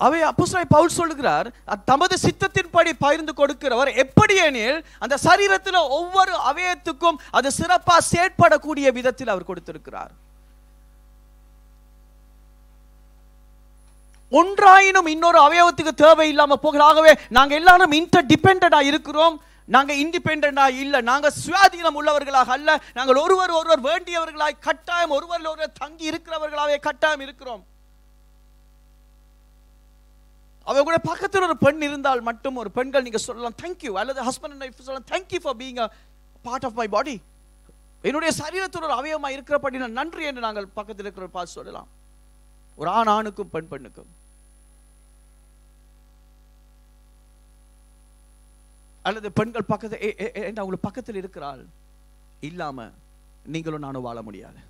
அவை அப்போஸ்தலன் பவுல் சொல்லுகிறார், தமது சித்தத்தின்படி பகிர்ந்து கொடுக்கிறவர். எப்படி எனில் அந்த சரீரத்தில் ஒவ்வொரு அவயத்துக்கும் அது சிறப்பா செயற்படக்கூடிய விதத்தில் அவர் கொடுத்திருக்கிறார். ஒன்றாயினும் இன்னொரு அவயவத்துக்கு தேவை இல்லாம போகலாகவே நாங்க எல்லாரும் இன்டர் டிபெண்டா இருக்கிறோம். நாங்க இண்டிபெண்டா இல்ல, நாங்க சுயாதீனம் உள்ளவர்களாக அல்ல, நாங்கள் ஒருவர் வேண்டியவர்களாய் கட்டாயம் ஒருவர் தங்கி இருக்கிறவர்களாவே கட்டாயம் இருக்கிறோம். அவங்க பக்கத்தில் ஒரு பெண் இருந்தால் மட்டும், ஒரு பெண்கள் நீங்க சொல்லலாம் தேங்க்யூ, அல்லது ஹஸ்பண்ட் அண்ட் வைஃப் சொல்லலாம் thank you for being a part of my body. என்னுடைய சரீரத்தில் ஒரு அவயவமா இருக்கிறபடி நன்றி என்று நாங்கள் பக்கத்தில் இருக்கிற பார்த்து சொல்லலாம். ஒரு ஆணுக்கும் பெண்ணுக்கும். அல்லது பெண்கள் பக்கத்தில் அவங்களுக்கு பக்கத்தில் இருக்கிறாள், இல்லாம நீங்களும் நானும் வாழ முடியாது.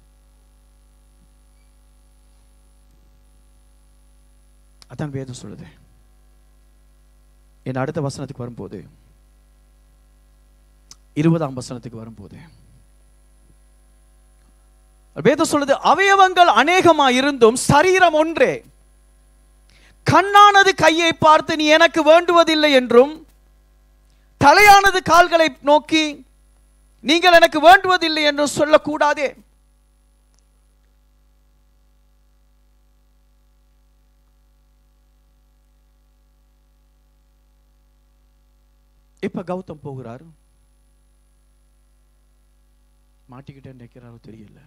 அதான் வேதம் சொல்லுது. என் அடுத்த வசனத்துக்கு வரும்போது, 20ஆம் வசனத்துக்கு வரும்போது வேதம் சொல்லுது, அவயவங்கள் அநேகமாயிருந்தும் சரீரம் ஒன்றே. கண்ணானது கையை பார்த்து நீ எனக்கு வேண்டுவதில்லை என்றும், தலையானது கால்களை நோக்கி நீங்கள் எனக்கு வேண்டுவதில்லை என்றும் சொல்லக்கூடாதே. இப்ப கௌதம் போகிறார், மாட்டிக்கிட்டே நிற்கிறாரோ தெரியல.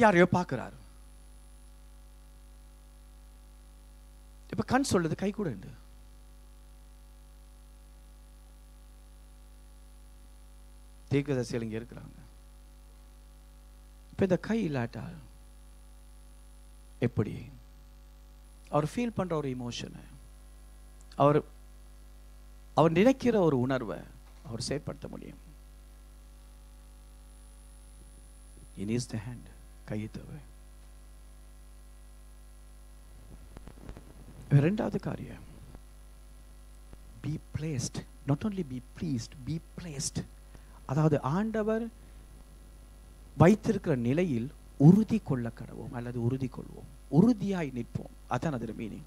யாரையோ பார்க்கிறாரு. இப்ப கண் சொல்லுது கை கூட உண்டு. தீர்க்கதரிசிகள் இங்க இருக்கிறாங்க. இப்ப இந்த கை இல்லாட்டால் எப்படி? அவர் ஃபீல் பண்ற ஒரு இமோஷனை, அவர் நினைக்கிற ஒரு உணர்வை அவர் செயற்படுத்த முடியும். He needs the hand. கையை தேவை. இரண்டாவது காரியம், be placed, not only be pleased, be placed. அதாவது ஆண்டவர் வைத்திருக்கிற நிலையில் உறுதி கொள்ள கடவோம் அல்லது உறுதி கொள்வோம், உறுதியாய் நிற்போம். அதான் அதோட மீனிங்.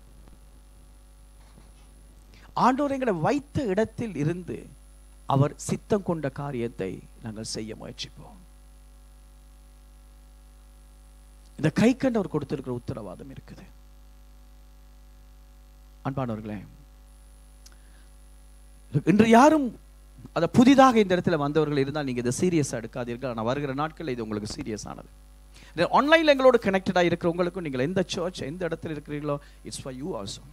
ஆண்டவர் எங்களை வைத்த இடத்தில் இருந்து அவர் சித்தம் கொண்ட காரியத்தை நாங்கள் செய்ய முயற்சிப்போம். இந்த கை கண்டு அவர் கொடுத்திருக்கிற உத்தரவாதம் இருக்குது. அன்பானவர்களே, இன்று யாரும் அத புதிதாக இந்த இடத்துல வந்தவர்கள் இருந்தால் நீங்க இதை சீரியஸா எடுக்காதீர்கள். ஆனால் வருகிற நாட்கள் இது உங்களுக்கு சீரியஸ் ஆனது. ஆன்லைன்ல எங்களோட கனெக்டடா இருக்கிறவங்களுக்கும், நீங்கள் எந்த சர்ச் எந்த இடத்துல இருக்கிறீர்களோ, இட்ஸ் ஃபார் யூ ஆல்சோ.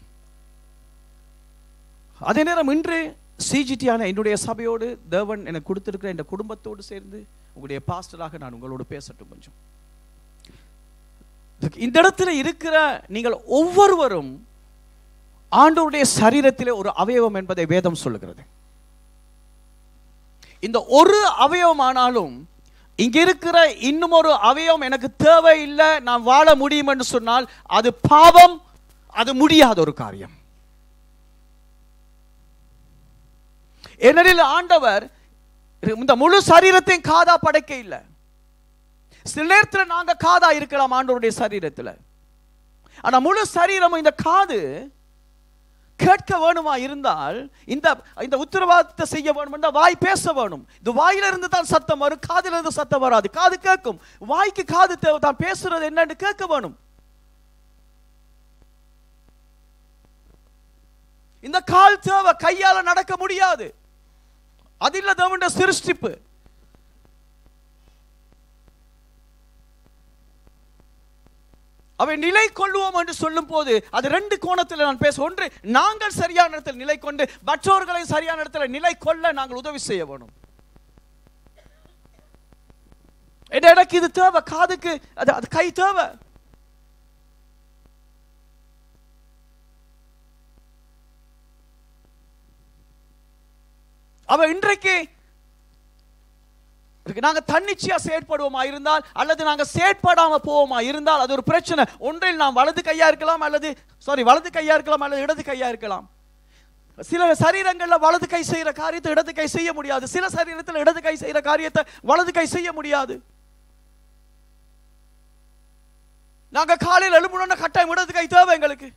அதே நேரம் இன்று சிஜிடியான என்னுடைய சபையோடு தேவன் எனக்கு கொடுத்திருக்கிற இந்த குடும்பத்தோடு சேர்ந்து உங்களுடைய பாஸ்டராக நான் உங்களோடு பேசட்டும். கொஞ்சம் இந்த இடத்துல இருக்கிற நீங்கள் ஒவ்வொருவரும் ஆண்டவருடைய சரீரத்திலே ஒரு அவயவம் என்பதை வேதம் சொல்லுகிறது. இந்த ஒரு அவயவமானாலும் இங்க இருக்கிற இன்னும் ஒரு அவயவம் எனக்கு தேவையில்லை, நான் வாழ முடியும் என்று சொன்னால் அது பாவம், அது முடியாத ஒரு காரியம். ஏனெனில் ஆண்டவர் இந்த முழு சரீரத்தையும் காதா படைக்க இல்லை. சில நேரத்தில் நாங்க காதா இருக்கலாம் ஆண்டவருடைய சரீரத்தில், ஆனா முழு சரீரமும் இந்த காது கேட்க வேணுமா இருந்தால் இந்த உத்தரவாதத்தை செய்ய வேணும் என்றால் வாய் பேச வேணும். இந்த வாயிலிருந்து தான் சத்தம் வரும், காதிலிருந்து சத்தம் வராது. காது கேட்கும், வாய்க்கு காது தேவை, தான் பேசுறது என்னன்னு கேட்க வேணும். இந்த கால் தேவை, கையால நடக்க முடியாது. அது இல்ல தேவனுடைய சிருஷ்டிப்பு. அவை நிலை கொள்வோம் என்று சொல்லும் போது அது ரெண்டு கோணத்தில் நான் பேச. ஒன்று, நாங்கள் சரியான இடத்தில் நிலை கொண்டு மற்றவர்களை சரியான இடத்தில் நிலை கொள்ள நாங்கள் உதவி செய்ய வேணும். எனக்கு இது தேவை, காதுக்கு அது கை தேவை. அவ இன்றைக்கு நாங்க தன்னிச்சையா செயற்படுவோமா இருந்தால் அல்லது நாங்க செயற்படாம போவோமா இருந்தால் அது ஒரு பிரச்சனை. ஒன்றில் நாம் வலது கையா இருக்கலாம் அல்லது இடது கையா இருக்கலாம். சில சரீரங்கள்ல வலது கை செய்யற காரியத்தை இடது கை செய்ய முடியாது. சில சரீரத்தில் இடது கை செய்யற காரியத்தை வலது கை செய்ய முடியாது. நாங்க காலையில் எழும்பணும்னா கட்டாயம் இடது கை தேவை எங்களுக்கு.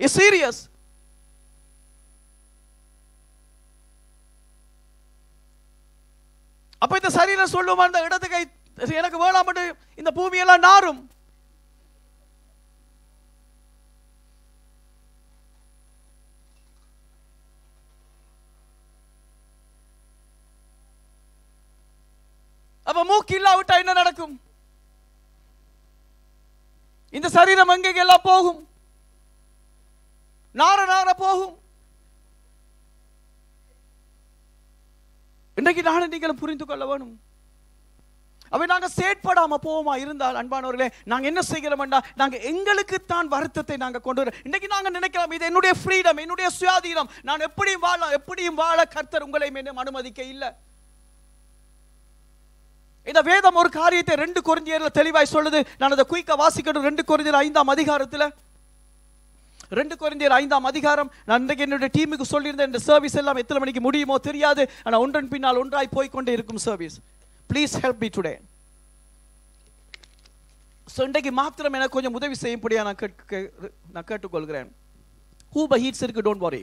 It's serious. அப்ப இந்த சரீரம் சொல்லுமா, இந்த இடது கை எனக்கு வேளாம், இந்த பூமியெல்லாம் நாரும். அப்ப மூக்கு இல்லாவிட்டா என்ன நடக்கும்? இந்த சரீரம் எங்கெல்லாம் போகும்? நார போகும். இன்றைக்கு நானும் நீங்களும் புரிந்து கொள்ள வேணும். அவை நாங்க செயற்படாம போவோமா இருந்தால் அன்பானவர்களே, நாங்க என்ன செய்கிறோம்னா, நாங்க எங்களுக்கு தான் வருத்தத்தை நாங்க கொண்டு வர. இன்னைக்கு நாங்க நினைக்கலாம் இது என்னுடைய ஃப்ரீடம், என்னுடைய சுயாதீனம், நான் எப்படியும் வாழ கர்த்தர் உங்களை அனுமதிக்க இல்லை. இந்த வேதம் ஒரு காரியத்தை 2 கொரிந்தியர்ல தெளிவாய் சொல்லுது. நான் அதை குயிக்கா வாசிக்கணும். 2 கொரிந்தியர் 5ஆம் அதிகாரத்துல, 2 கொரிந்தியர் 5ஆம் அதிகாரம். நான் இன்றைக்கு என்னுடைய டீமுக்கு சொல்லியிருந்தேன், இந்த சர்வீஸ் எல்லாம் எத்தனை மணிக்கு முடியுமோ தெரியாது, ஆனா ஒன்றன் பின்னால் ஒன்றாய் போய்கொண்டே இருக்கும் service. Please help me today. இன்றைக்கு மாத்திரம் எனக்கு கொஞ்சம் உதவி செய்யும்படியா நான் கேட்டுக்கொள்கிறேன். ஹூப ஹீட்ஸ் இருக்கு, டோன்ட் வரி.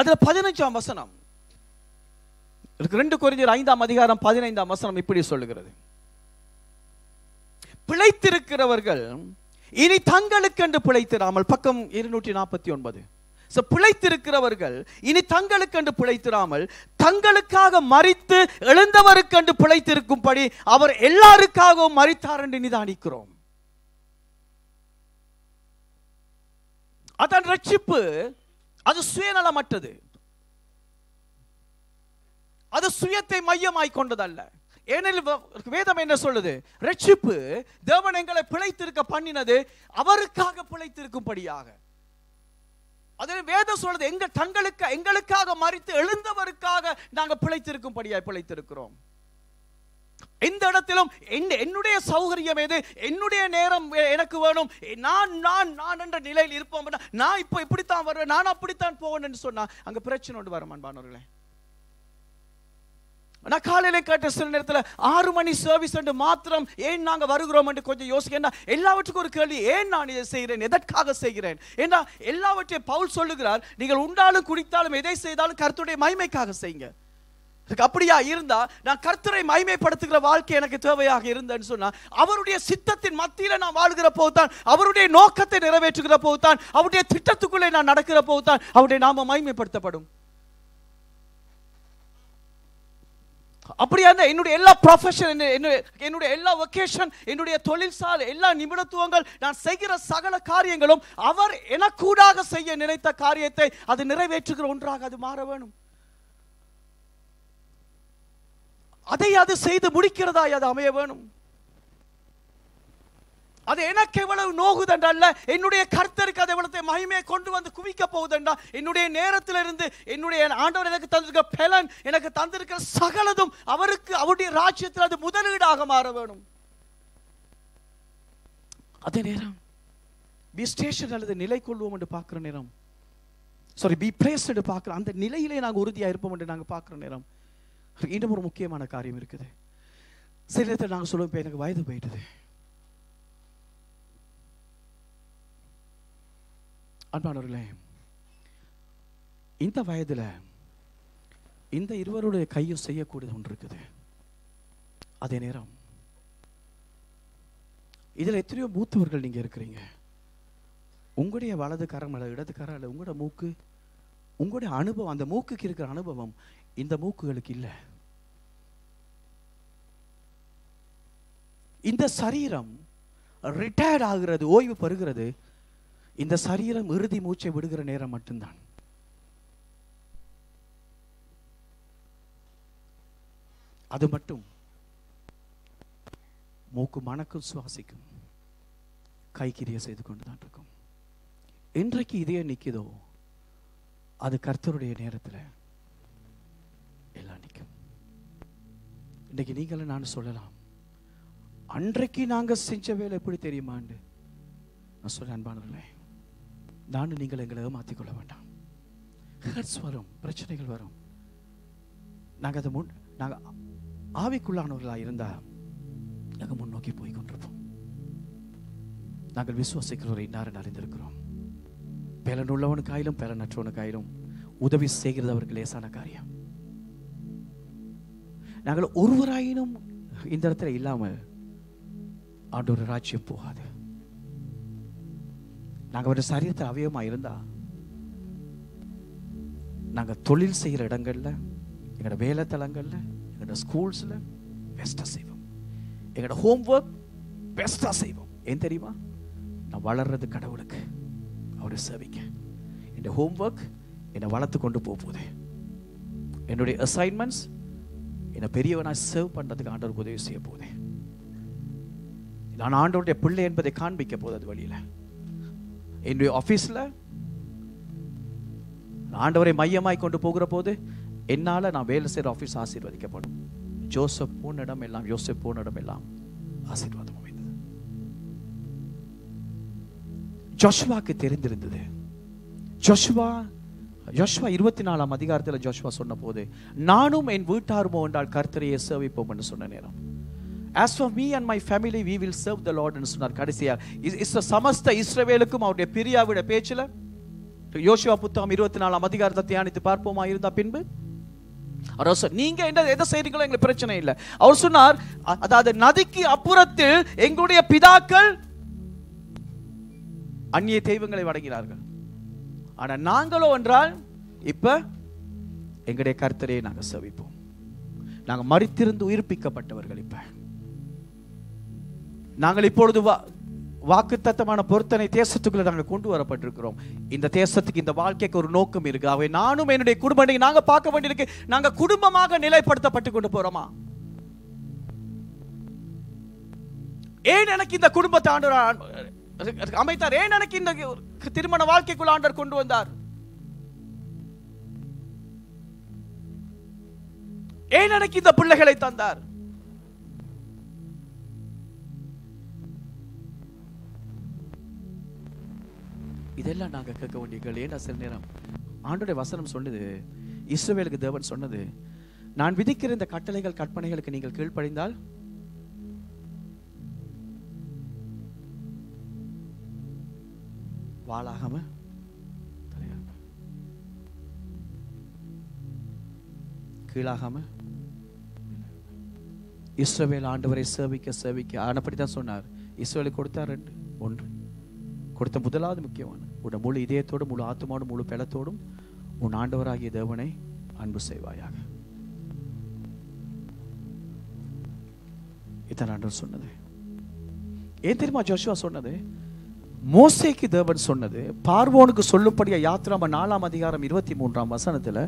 அதுல 15ஆம் வசனம், 2 கொரிந்தியர் 5ஆம் அதிகாரம் 15ஆம் வசனம் இப்படி சொல்லுகிறது: பிழைத்திருக்கிறவர்கள் இனி தங்களுக்கென்று பிழைத்திராமல், பக்கம் 249. பிழைத்திருக்கிறவர்கள் இனி தங்களுக்கென்று பிழைத்திராமல் தங்களுக்காக மரித்து எழுந்தவருக்கென்று பிழைத்திருக்கும்படி அவர் எல்லாருக்காகவும் மரித்தார் என்று நிதானிக்கிறோம். அதன் ரட்சிப்பு அது சுயநலமற்றது, அது சுயத்தை மையமாய் கொண்டதல்ல. ஏனெனில் வேதம் என்ன சொல்லுது? ரட்சிப்பு தேவன் எங்களை பிழைத்திருக்க பண்ணினது அவருக்காக பிழைத்திருக்கும்படியாக. அது வேதம் சொல்லுது, எங்களுக்காக மரித்து எழுந்தவருக்காக நாங்கள் பிழைத்திருக்கும்படியாய் பிழைத்திருக்கிறோம். இந்த இடத்திலும் என்னுடைய சௌகரியம் எது, என்னுடைய நேரம் எனக்கு வேணும், நான் என்ற நிலையில் இருப்போம், நான் இப்போ இப்படித்தான் வருவேன், நான் அப்படித்தான் போவேன் என்று சொன்னா அங்க பிரச்சனை ஒன்று வரும் அன்பானவர்களே. நான் காலையில கேட்ட சில நேரத்தில் 6 மணி சர்வீஸ் என்று மாத்திரம் ஏன் நாங்கள் வருகிறோம் என்று கொஞ்சம் யோசிக்க. எல்லாவற்றுக்கும் ஒரு கேள்வி, ஏன் நான் இதை செய்கிறேன், எதற்காக செய்கிறேன்? ஏன்னா எல்லாவற்றையும் பவுல் சொல்லுகிறார், நீங்கள் உண்டாலும் குடித்தாலும் எதை செய்தாலும் கர்த்தருடைய மகிமைக்காக செய்யுங்க. அப்படியா இருந்தா நான் கர்த்தரை மகிமைப்படுத்துகிற வாழ்க்கை எனக்கு தேவையாக இருந்தேன்னு சொன்னா, அவருடைய சித்தத்தின் மத்தியில நான் வாழ்கிற போதுதான், அவருடைய நோக்கத்தை நிறைவேற்றுகிற போதுதான், அவருடைய திட்டத்துக்குள்ளே நான் நடக்கிற போதுதான் அவருடைய நாம மகிமைப்படுத்தப்படும். அப்படியா என்னுடைய எல்லா ப்ரொஃபஷன், என்னுடைய எல்லா வொகேஷன், என்னுடைய தொழிற்சாலை, எல்லா நிபுணத்துவங்கள், நான் செய்கிற சகல காரியங்களும் அவர் எனக்கூடாக செய்ய நினைத்த காரியத்தை அது நிறைவேற்றுகிற ஒன்றாக அது மாற வேணும். அதை அது செய்து முடிக்கிறதாய் அது அமைய வேணும். அது எனக்கு எவ்வளவு நோகுதென்றல்ல, என்னுடைய கர்த்தருக்கு அது எவ்வளவு மகிமையை கொண்டு வந்து குவிக்க போகுதுண்டா, என்னுடைய நேரத்திலிருந்து என்னுடைய ஆண்டவர் எனக்கு தந்திருக்கிற பலன், எனக்கு தந்திருக்கிற சகலதும் அவருக்கு அவருடைய ராஜ்யத்தில் அது முதலீடாக மாற வேணும். அதே நேரம் பி ஸ்டேஷன் அல்லது நிலை கொள்வோம் என்று பார்க்கிற நேரம், பி பிளேஸ் என்று பார்க்கிற அந்த நிலையிலே நாங்கள் உறுதியாக இருப்போம் என்று நாங்கள் பார்க்கிற நேரம் இன்னும் ஒரு முக்கியமான காரியம் இருக்குது. சில நேரத்தில் நாங்கள் சொல்லுவோம், இப்போ எனக்கு வயது போயிட்டது. அன்பானவர்களே, இந்த வயதுல இந்த இருவருடைய கையும் செய்யக்கூடியது ஒன்று இருக்குது. அதே நேரம் இதுல எத்தனையோ மூத்தவர்கள் நீங்க இருக்கிறீங்க. உங்களுடைய வலது கரம் அல்லது இடது கரம் அல்லது உங்களோட மூக்கு, உங்களுடைய அனுபவம், அந்த மூக்குக்கு இருக்கிற அனுபவம் இந்த மூக்குகளுக்கு இல்லை. இந்த சரீரம் ரிட்டையர்ட் ஆகிறது, ஓய்வு பெறுகிறது, இந்த சரீரம் இறுதி மூச்சை விடுகிற நேரம் மட்டும்தான். அது மட்டும் மூக்கு மணக்கும், சுவாசிக்கும், கைக்கிரிய செய்து கொண்டுதான் இருக்கும். இன்றைக்கு இதே நிக்குதோ அது கர்த்தருடைய நேரத்தில் எல்லாம் நிற்கும். இன்னைக்கு நீங்களும் நான் சொல்லலாம், அன்றைக்கு நாங்க செஞ்ச வேலை எப்படி தெரியுமான்னு நான் சொல்ல. அன்பானவர்களே, நானும் நீங்கள் எங்களை ஏமாற்றிக் கொள்ள வேண்டாம். ஹர்ட்ஸ் வரும், பிரச்சனைகள் வரும். நாங்கள் ஆவிக்குள்ளானவர்களாக இருந்தால் நாங்கள் முன்னோக்கி போய் கொண்டிருப்போம். நாங்கள் விசுவாசிக்கிறவரை இன்னார் அறிந்திருக்கிறோம். பலன் உள்ளவனுக்காயிலும் பலனற்றவனுக்காயிலும் உதவி செய்கிறது அவருக்கு லேசான காரியம். நாங்கள் ஒருவராயினும் இந்த இடத்துல இல்லாமல் ஆண்டவர் ராஜ்யம் போகாது. நாங்கள் ஒரு சரீரத்தில் அவயமாக இருந்தா நாங்கள் தொழில் செய்கிற இடங்கள்ல, எங்களோட வேலை தளங்கள்ல, எங்களோட ஸ்கூல்ஸ்ல பெஸ்ட்டாக செய்வோம். எங்களோட ஹோம்ஒர்க் பெஸ்ட்டாக செய்வோம். ஏன் தெரியுமா? நான் வளர்றது கடவுளுக்கு, அவரை சேவிக்க. என் ஹோம்ஒர்க் என்னை வளர்த்து கொண்டு போகுது. என்னுடைய அசைன்மெண்ட்ஸ் என்னை பெரியவனாய் சர்வ் பண்றதுக்கு ஆண்டவருக்கு உதவி செய்ய போதே. நான் ஆண்டவருடைய பிள்ளை என்பதை காண்பிக்க போது அது வழியில என்னுடைய ஆபீஸ்ல ஆண்டவரை மையமாய் கொண்டு போகிற போது என்னால நான் வேலை செய்யற ஆபீஸ் ஆசீர்வதிக்கப்படும். யோசேப் போன இடம் எல்லாம் ஆசீர்வாதம் அமைந்தது. ஜோஷுவாக்கு தெரிந்திருந்தது. ஜோஷுவா 24 அதிகாரத்தில் ஜோஷுவா சொன்ன போது, நானும் என் வீட்டாருமோ என்றால் கர்த்தரையே சேவிப்போம் என்று சொன்ன நேரம், as for me and my family we will serve the Lord என்று சொன்னார். கடைசியா சமஸ்த இஸ்ரவேலுக்கும் அவருடைய பிரியாவிட பேச்சில் யோசுவா புத்தகம் 24 அதிகாரத்தை தியானித்து பார்ப்போமா இருந்தா பின்பு நீங்க என்ன எதை செய்றீங்களோ எங்களுக்கு பிரச்சனை இல்லை. அவர் சொன்னார், அதாவது நதிக்கு அப்புறத்தில் எங்களுடைய பிதாக்கள் அந்நிய தெய்வங்களை வணங்கினார்கள். ஆனா நாங்களோ என்றால் இப்ப எங்களுடைய கர்த்தரையே நாங்க சேவிப்போம். நாங்க மரித்திருந்து உயிர்ப்பிக்கப்பட்டவர்கள். இப்ப நாங்கள் இப்பொழுது வாக்குத்தத்தமான பொருத்தனை தேசத்துக்குள்ள நாங்கள் கொண்டு வரப்பட்டிருக்கிறோம். இந்த தேசத்துக்கு இந்த வாழ்க்கைக்கு ஒரு நோக்கம் இருக்கு. அவை நானும் என்னுடைய குடும்பம் நாங்க பார்க்க வேண்டியிருக்கு. நாங்க குடும்பமாக நிலைப்படுத்தப்பட்டு கொண்டு போறோமா? ஏன் எனக்கு இந்த குடும்பத்தை ஆண்டவர் அமைத்தார்? ஏன் எனக்கு இந்த திருமண வாழ்க்கைக்குள்ள ஆண்டவர் கொண்டு வந்தார்? ஏன் எனக்கு இந்த பிள்ளைகளை தந்தார்? இதெல்லாம் நாங்க கேட்க வேண்டிய கேள்வி. ஏன்னா சில நேரம் ஆண்டவருடைய வசனம் சொன்னது, இஸ்ரவேலுக்கு தேவன் சொன்னது, நான் விதிக்கிற இந்த கட்டளைகள் கற்பனைகளுக்கு நீங்கள் கீழ்ப்படிந்தால் வாளாகாம கீழாகாம இஸ்ரவேல் ஆண்டவரை சேவிக்க அப்படித்தான் சொன்னார். இஸ்ரவேலுக்கு கொடுத்தார் 1 கொடுத்த முதலாவது முக்கியமான, உன் முழு இதயத்தோடும் முழு ஆத்மாவோடும் முழு பலத்தோடும் உன் ஆண்டவராகிய தேவனை அன்பு செய்வாயாக. இதான் ஆண்டவர் சொன்னது. ஏன் தெரியுமா ஜோஷுவா சொன்னது? மோசேக்கு தேவன் சொன்னது, பார்வோனுக்கு சொல்லும்படியா யாத்ராம 4 அதிகாரம் 23 வசனத்துல,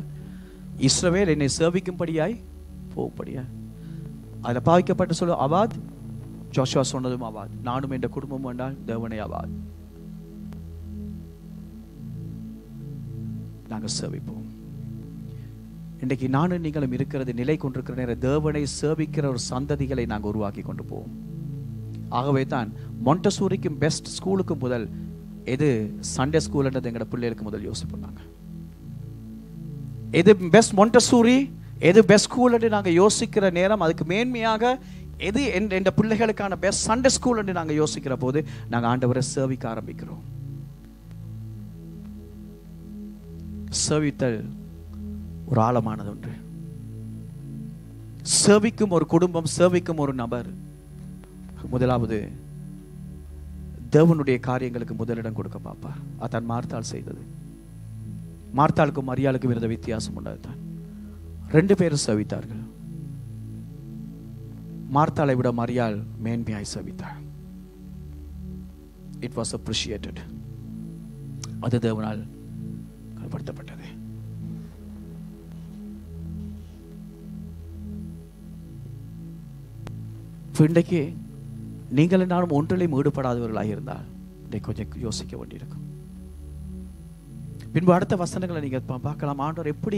இஸ்ரவேல் என்னை சேவிக்கும்படியாய் போகும்படியா அதுல பாவிக்கப்பட்டு சொல்ல அவாத். ஜோஷுவா சொன்னதும் அவாத். நானும் என்ற குடும்பம் என்றால் தேவனை அவாத் நாங்கள் சேவிப்போம். இன்றைக்கு நானும் நீங்களும் இருக்கிறது நிலை கொண்டிருக்கிற நேரம் தேவனை சேவிக்கிற ஒரு சந்ததிகளை நாங்கள் உருவாக்கி கொண்டு போவோம். ஆகவே தான் மொண்டசூரிக்கும் பெஸ்ட் ஸ்கூலுக்கும் முதல் எது சண்டே ஸ்கூல்ன்றது எங்களோட பிள்ளைகளுக்கு முதல் யோசிப்பாங்க. எது பெஸ்ட் மொண்டசூரி, எது பெஸ்ட் ஸ்கூல் என்று நாங்கள் யோசிக்கிற நேரம், அதுக்கு மேன்மையாக எது எந்த பிள்ளைகளுக்கான பெஸ்ட் சண்டே ஸ்கூல் என்று நாங்கள் யோசிக்கிற போது நாங்கள் ஆண்டவரை சேவிக்க ஆரம்பிக்கிறோம். சேவித்தல் ஒரு ஆழமானது ஒன்று. சேவிக்கும் ஒரு குடும்பம், சேவிக்கும் ஒரு நபர் முதலாவது தேவனுடைய காரியங்களுக்கு முதலிடம் கொடுக்க பார்ப்பார். அதான் மார்த்தாள் செய்தது. மார்த்தாளுக்கும் மரியாளுக்கும் இருந்த வித்தியாசம் உண்டாதான். 2 பேரும் சேவித்தார்கள். மார்த்தாளை விட மரியாள் மேன்மையாய் சேவித்தாள். It was appreciated. அது தேவனால் கனப்படுத்தப்பட்டது. இன்றைக்கு நீங்கள் நானும் ஒன்றிலையும் ஈடுபடாதவர்களாக இருந்தால் இன்றைக்கு கொஞ்சம் யோசிக்க வேண்டியிருக்கும். பின்பு அடுத்த வசனங்களை நீங்க பார்க்கலாம். ஆண்டவர் எப்படி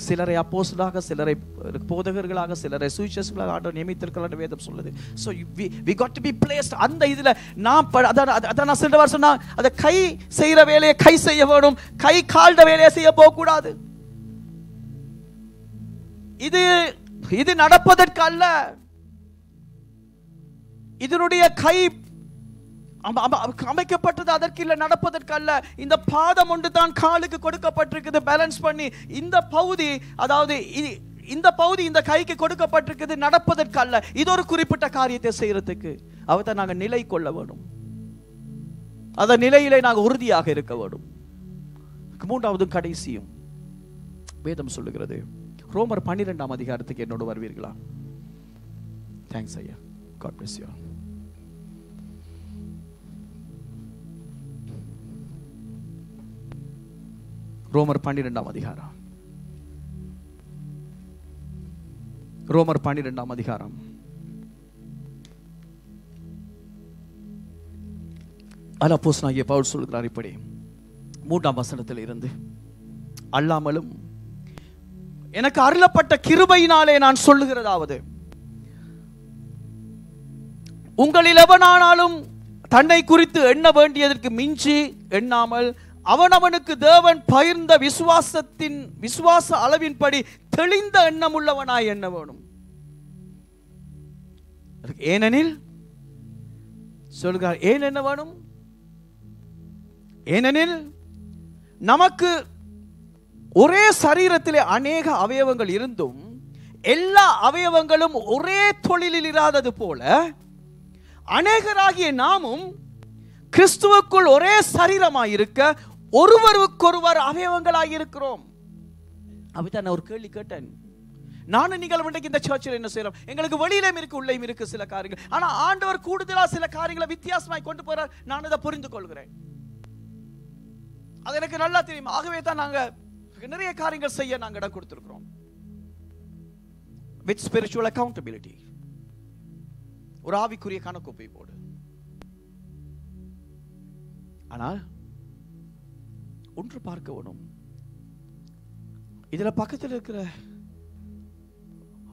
சிலரை அப்போஸ்தலராக, சிலரை போதகர்களாக, சிலரை சுவிசேஷகர்களாக ஆண்டவர் நியமித்திருக்கிறார் வேதம் சொல்லுது. So we got to be placed. அந்த இதுல நான் அதான் சில வாரம் சொன்னா, அந்த கை செய்யற வேலையை கை செய்ய வேணும், கை கால்ட வேலையை செய்ய போக கூடாது. இது நடப்பதற்கு அல்ல. இதனுடைய கை அமைக்கப்பட்டது அதற்கு இல்ல, நடப்பதற்கு அல்ல. இந்த பாதம் ஒன்று தான் காலுக்கு கொடுக்கப்பட்டிருக்குது பேலன்ஸ் பண்ணி. இந்த பகுதி, அதாவது இந்த பகுதி இந்த கைக்கு கொடுக்கப்பட்டிருக்குது நடப்பதற்கு அல்ல. இது ஒரு குறிப்பிட்ட காரியத்தை செய்யறதுக்கு அவத்தை நாங்க நிலை கொள்ள வேண்டும். அந்த நிலையிலே நாங்க உறுதியாக இருக்க வேண்டும். 3வது கடைசியும் வேதம் சொல்லுகிறது. ரோமர் 12 அதிகாரத்துக்கு என்னோடு வருவீர்களா? தேங்க்ஸ் ஐயா. God bless you. ரோமர் 12 அதிகாரம் ரோமர் 12ஆம் அதிகாரம் 6 அப்போஸ்தலனாகிய பவுல் சொல்கிறார் இப்படி 3ஆம் வசனத்தில் இருந்து, அல்லாமலும் எனக்கு அருளப்பட்ட கிருபையினாலே நான் சொல்லுகிறதாவது, உங்களில் எவனானாலும் தன்னை குறித்து எண்ண வேண்டியதற்கு மிஞ்சி எண்ணாமல் அவனவனுக்கு தேவன் பகிர்ந்த விசுவாச அளவின்படி தெளிந்த எண்ணம் உள்ளவனாய் எண்ண வேணும். ஏனெனில் சொல்கிறார், ஏன் என்ன வேணும்? ஏனெனில் நமக்கு ஒரே சரீரத்திலே அநேக அவயவங்கள் இருந்தும் எல்லா அவயவங்களும் ஒரே தொழிலில் இராதது போல அநேகராகிய நாமும் கிறிஸ்துவுக்குள் ஒரே சரீரமாய் இருக்க ஒருவருக்கொருவர் அவயவங்களாய் இருக்கிறோம். அப்படித்தான் நான் ஒரு கேள்வி கேட்டேன். நானும் நீங்கள் இன்றைக்கு இந்த சர்ச்சில் என்ன செய்யறோம்? எங்களுக்கு வெளியிலும் இருக்கு உள்ளேயும் இருக்கு சில காரியங்கள். ஆனா ஆண்டவர் கூடுதலா சில காரியங்களை வித்தியாசமாய் கொண்டு போறார். நான் அதை புரிந்து கொள்கிறேன். அது எனக்கு நல்லா தெரியும். ஆகவே தான் நாங்க நிறைய காரியங்கள் செய்ய நாங்க இடம் கொடுத்திருக்கிறோம். With spiritual accountability. ஒரு ஆவிக்குரிய கணக்கொப்பை போடு. ஆனால் ஒன்று பார்க்க வேணும். இதுல பக்கத்தில் இருக்கிற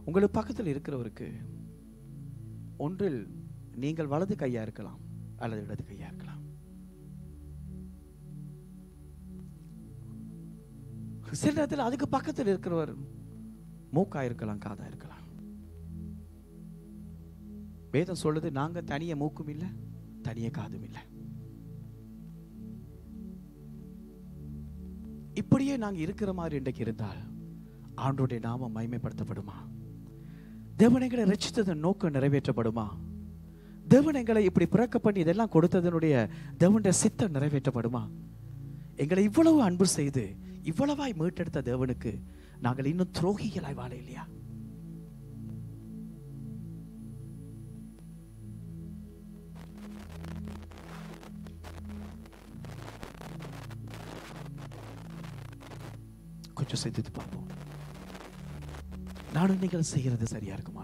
உங்களுக்கு பக்கத்தில் இருக்கிறவருக்கு ஒன்றில் நீங்கள் வலது கையா இருக்கலாம் அல்லது இடது கையா இருக்கலாம். சில நேரத்தில் அதுக்கு பக்கத்தில் இருக்கிறவர் மூக்கா இருக்கலாம், காதா இருக்கலாம். வேதம் சொல்லுது, நாங்க தனிய மூக்கும் இல்லை தனிய காதும் இல்லை. இப்படியே நாங்க இருக்கிற மாதிரி இன்றைக்கு இருந்தால் ஆண்டவருடைய நாமம் மகிமைப்படுத்தப்படுமா? தேவன் எங்களை ரட்சித்ததன் நோக்கம் நிறைவேற்றப்படுமா? தேவன் எங்களை இப்படி பிறக்க பண்ணி இதெல்லாம் கொடுத்ததனுடைய தேவனுடைய சித்தம் நிறைவேற்றப்படுமா? எங்களை இவ்வளவு அன்பு செய்து இவ்வளவாய் மீட்டெடுத்த தேவனுக்கு நாங்கள் இன்னும் துரோகிகளாய் வாழ இல்லையா? கொஞ்சம் சிந்தித்து பார்ப்போம். நானும் நீங்கள் செய்கிறது சரியா இருக்குமா?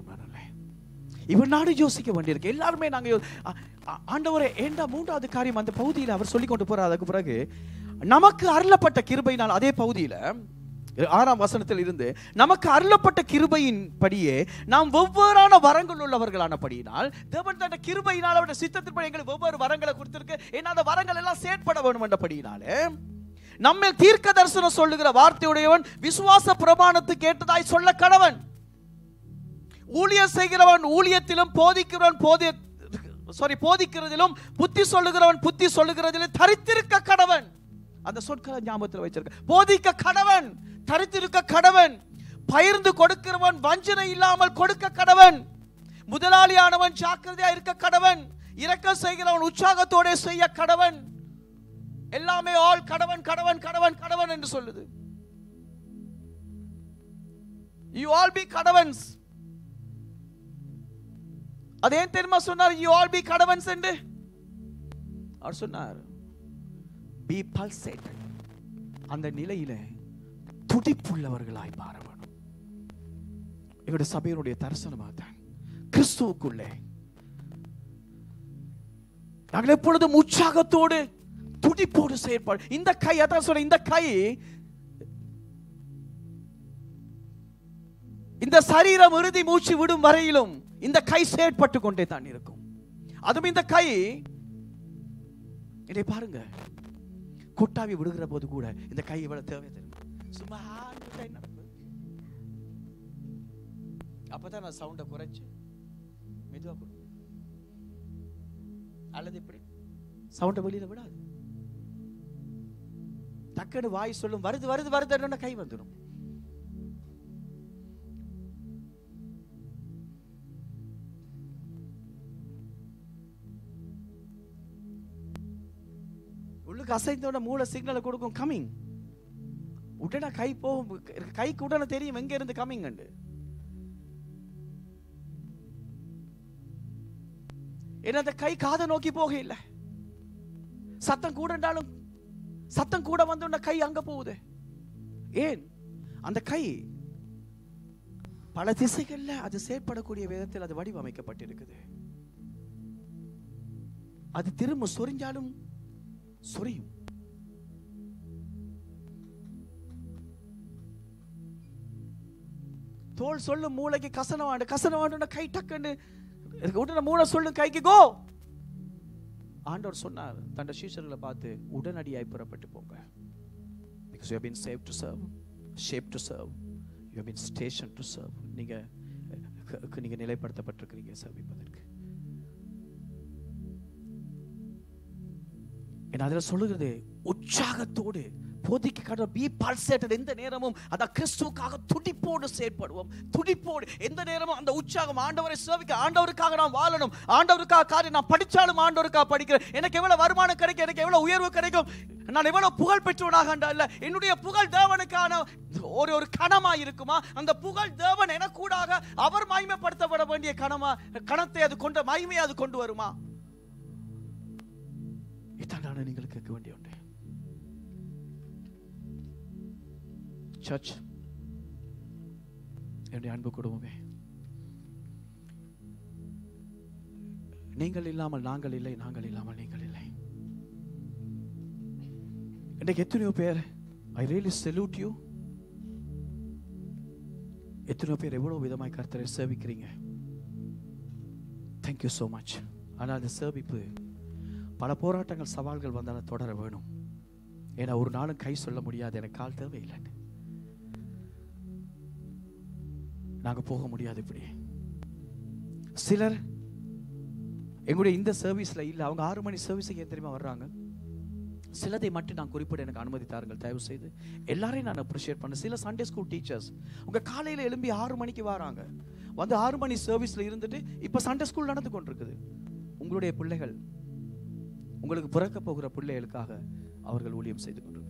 இவர் நாடு யோசிக்க வேண்டியிருக்கு. எல்லாருமே நாங்க ஆண்டவரே ஏண்டா 3வது காரியம் அந்த பகுதியில் அவர் சொல்லி கொண்டு போறார். அதுக்கு பிறகு நமக்கு அருளப்பட்ட கிருபையினால், அதே பகுதியில் 6ஆம் வசனத்தில் இருந்து, நமக்கு அருளப்பட்ட கிருபையின் படியே நாம் வெவ்வேறான வரங்கள் உள்ளவர்களான படியினால் தேவன் தன் கிருபையினால் அவருடைய சித்தத்தின்படி எங்களுக்கு வெவ்வேறு வரங்களை கொடுத்திருக்கு. ஏன்னா அந்த வரங்கள் எல்லாம் செயற்பட வேண்டும் என்ற படியினாலே நம்மை தீர்க்க தரிசனம் சொல்லுகிற வார்த்தையுடையவன் விசுவாச பிரமாணத்துக்கு ஏற்றதாய் சொல்ல கடவன். ஊழியம் செய்கிறவன் ஊழியத்திலும் போதிக்கிறதிலும் புத்தி சொல்லுகிறவன் புத்தி சொல்லுகிறதிலும் தரித்திருக்க கடவன். அந்த சொற்களை ஞாபகத்தில் வச்சிருக்க. போதிக்க கடவன், தரித்திருக்க கடவன், பகிர்ந்து கொடுக்கிறவன் வஞ்சனை இல்லாமல் கொடுக்க கடவன், முதலாளியானவன் ஜாக்கிரதையா இருக்க கடவன், இரக்கம் செய்கிறவன் உற்சாகத்தோட செய்ய கடவன். எல்லாமே ஆல் கடவன் கடவன் கடவன் கடவன் என்று சொல்லுது. You all be கடவன்ஸ். அதே தெரியுமா சொன்னார்? You all be கடவன்ஸ் என்று அவர் சொன்னார். Be pulsated. அந்த நிலையில துடிப்புள்ளவர்களாய் மாற வேண்டும். இவருடைய சபையினுடைய தரிசனமாக தான் கிறிஸ்துவுக்குள்ளே நாங்கள் எப்பொழுதும் உற்சாகத்தோடு துடிப்போடு செயல்பாடு. இந்த கை, அதான் சொல்ற, இந்த கை இந்த சரீரம் இறுதி மூச்சு விடும் வரையிலும் இந்த கை செயற்பட்டு கொண்டே தான் இருக்கும். அதுவும் இந்த கை இதை பாருங்க, கொட்டாவி விடுகிற போது கூட இந்த கை இவ்வளவு தேவை தெரியும். சும்மா நடக்கும். அப்பதான் நான் சவுண்ட குறைச்சு மெதுவா கொடுக்கும். அல்லது இப்படி சவுண்ட வெளியில விடாது. டக்குனு வாய் சொல்லும், வருது வருது வருது, கை வந்துடும். உள்ளுக்கு அசைந்தோட மூளை சிக்னலை கொடுக்கும், கமிங். உடனே கை போகும், கைக்கு உடனே தெரியும் எங்க இருந்து கமிங். ஏன்னா அந்த கை காதை நோக்கி போக இல்லை. சத்தம் கூட இருந்தாலும் சத்தம் கூட வந்து கை அங்க போகுது. ஏன்? அந்த கை பல திசைகள்ல அது செயற்படக்கூடிய விதத்தில் அது வடிவமைக்கப்பட்டிருக்குது. அது திரும்ப சொரிஞ்சாலும் சொரியும். தோல் சொல்லும் மூளைக்கு கசனவாண்டு கை டக்குன்னு உடனே மூளை சொல்லும் கைக்கு கோ. ஆண்டவர் சொன்னார் தன் சீஷர்களை பார்த்து, உடனடியாய் புறப்பட்டு போங்க. Because you have been saved to serve, shaped to serve, you have been stationed to serve. நீங்க நிலைப்படுத்தப்பட்டிருக்கிறீங்க சேவிப்பதற்கு. என்ன அதில் சொல்லுகிறது, உற்சாகத்தோடு போதிக்கு கடை பி பல்சேட்டட் எந்த நேரமும் அத கிறிஸ்துவுக்காக துடிப்போடு செயல்படுவோம். துடிப்போடு எந்த நேரமும் அந்த உற்சாகம், ஆண்டவரை சேவிக்க, ஆண்டவருக்காக நான் வாழணும், ஆண்டவருக்காக காரியம் நான் படிச்சாலும் ஆண்டவருக்காக படிக்கிறேன், எனக்கு எவ்வளவு வருமானம் கிடைக்கும், எனக்கு எவ்வளவு உயர்வு கிடைக்கும், நான் எவ்வளவு புகழ் பெற்றவனாக இல்ல, என்னுடைய புகழ் தேவனுக்கான ஒரு கணமா இருக்குமா? அந்த புகழ் தேவன் எனக்கூடாக அவர் மகிமைப்படுத்தப்பட வேண்டிய கணத்தை அது கொண்ட மகிமையை அது கொண்டு வருமா? இதான் நீங்கள் கேட்க வேண்டிய ஒன்று. சர்ச், என்னுடைய அன்பு குடும்பமே, நீங்கள் இல்லாமல் நாங்கள் இல்லை, நாங்கள் இல்லாமல் நீங்கள் இல்லை. இன்றைக்கு எத்தனையோ பேர், ஐ ரியலி சல்யூட் யூ, எத்தனையோ பேர் எவ்வளவு விதமாய் கர்த்தரை சேவிக்கிறீங்க. Thank you so much. ஆனால் அந்த சேவிப்பு பல போராட்டங்கள், சவால்கள் வந்தாலும் தொடர வேணும். ஏன்னா ஒரு நாளும் கை சொல்ல முடியாது, எனக்கு கால் தேவையில்லைன்னு. நாங்க போக முடியாது. இப்படி சிலர் எங்களுடைய இந்த சர்வீஸ்ல இல்ல, அவங்க 6 மணி சர்வீஸுக்கு ஏன் தெரியுமா வர்றாங்க? சிலதை மட்டும் நான் குறிப்பிட எனக்கு அனுமதி தாருங்கள் தயவு செய்து. எல்லாரையும் நான் அப்ரிஷியேட் பண்ண. சில சண்டே ஸ்கூல் டீச்சர்ஸ் உங்க காலையில எழும்பி 6 மணிக்கு வராங்க, வந்து 6 மணி சர்வீஸ்ல இருந்துட்டு இப்ப சண்டே ஸ்கூல் நடந்து கொண்டிருக்குது. உங்களுடைய பிள்ளைகள், உங்களுக்கு பிறக்க போகிற பிள்ளைகளுக்காக அவர்கள் ஊழியம் செய்து கொண்டிருக்கிறார்கள்.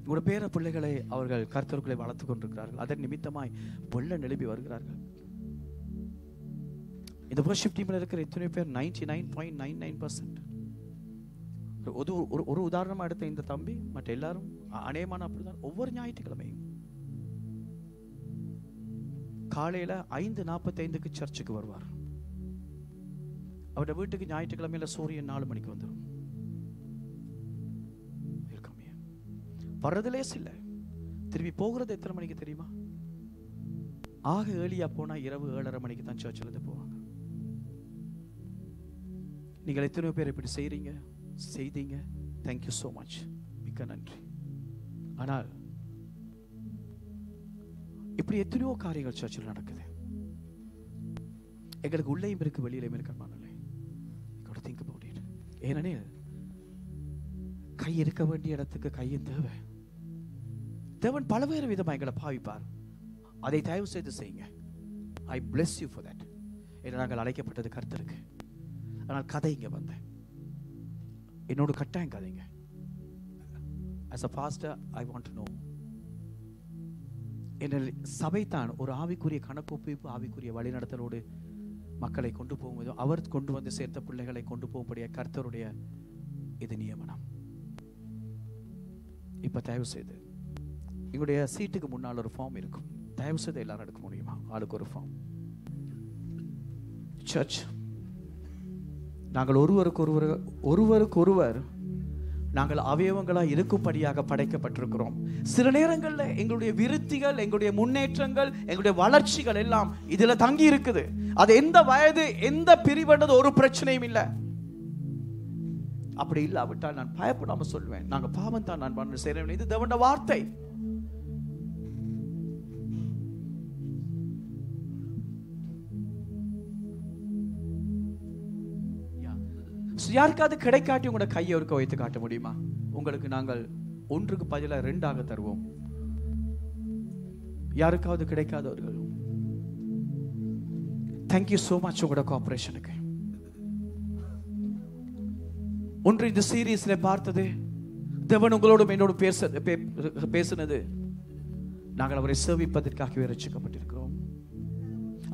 உங்களுடைய பேர பிள்ளைகளை அவர்கள் கர்த்தருக்குள்ளே வளர்த்துக் கொண்டிருக்கிறார்கள். அதன் நிமித்தமாய் வெள்ள நிலம்பி வருகிறார்கள். இந்த வர்ஷிப் டீம்ல இருக்கிற எத்தனை பேர் 99.99%. ஒரு உதாரணமா எடுத்த இந்த தம்பி, மற்ற எல்லாரும் அநேகமான அப்படிதான். ஒவ்வொரு ஞாயிற்றுக்கிழமையும் காலையில 5:45 சர்ச்சுக்கு வருவார். அவருடைய வீட்டுக்கு ஞாயிற்றுக்கிழமையில சூரியன் 4 மணிக்கு வந்துடும். வர்றதுலே இல்ல, திரும்பி போகிறது எத்தனை மணிக்கு தெரியுமா? ஆக ஏர்லியா போனா இரவு 7:30 மணிக்கு தான் சர்ச்சில் இருந்து போவாங்க. நீங்கள் எத்தனையோ பேர் இப்படி செய்தீங்க. தேங்க்யூ சோ மச், மிக்க நன்றி. ஆனால் இப்படி எத்தனையோ காரியங்கள் சர்ச்சில் நடக்குது. எங்களுக்கு உள்ளேயும் இருக்கு, வெளியிலையும் இருக்க. Think about it. ஏனெனில் கை இருக்க வேண்டிய இடத்துக்கு கையின் தேவை. தேவன் பலவேறு விதமாக எங்களை பாவிப்பார். அதை தயவு செய்து செய்யுங்க. ஐ பிளஸ் யூ ஃபார் தட். ஏன்னா நாங்கள் அழைக்கப்பட்டது கர்த்தருக்கு. ஆனால் கதை இங்க வந்தேன், என்னோட கட்டாயம் கதைங்க. as a pastor I want to know. என்ன சபை தான் ஒரு ஆவிக்குரிய கணக்கொப்பிப்பு, ஆவிக்குரிய வழிநடத்தலோடு மக்களை கொண்டு போகும்போது, அவர் கொண்டு வந்து சேர்த்த பிள்ளைகளை கொண்டு போகும்படிய கர்த்தருடைய இது நியமனம். இப்ப தயவு செய்து எங்களுடைய சீட்டுக்கு முன்னால் ஒரு ஃபார்ம் இருக்கும். தயவு செய்து எல்லாரும் எடுக்க முடியுமா? ஆளுக்கு ஒரு ஃபார்ம். சர்ச், நாங்கள் ஒருவருக்கொருவர் நாங்கள் அவயவங்களா இருக்கும்படியாக படைக்கப்பட்டிருக்கிறோம். சில நேரங்களில் எங்களுடைய விருத்திகள், எங்களுடைய முன்னேற்றங்கள், எங்களுடைய வளர்ச்சிகள் எல்லாம் இதுல தங்கி இருக்குது. அது எந்த வயது, எந்த பிரிவுன்றது ஒரு பிரச்சனையும் இல்லை. அப்படி இல்லாவிட்டால் நான் பயப்படாம சொல்வேன், நாங்க பாவம் தான் நான் பண்ண செய்றேன். இது தேவனுடைய வார்த்தை. யாருக்காவது கிடைக்காட்டி உங்களோட கையை ஒருக்க வைத்து காட்ட முடியுமா? உங்களுக்கு நாங்கள் 1க்கு பதிலாக 2 தருவோம். யாருக்காவது கிடைக்காதவர்கள், தேங்க்யூ சோ மச் உங்களோட கோஆபரேஷனுக்கு. ஒன்று இந்த சீரீஸ்ல பார்த்தது, தேவன் உங்களோடும் என்னோடு பேசினது, நாங்கள் அவரை சேவிப்பதற்காகவே ரட்சிக்கப்பட்டிருக்கிறோம்.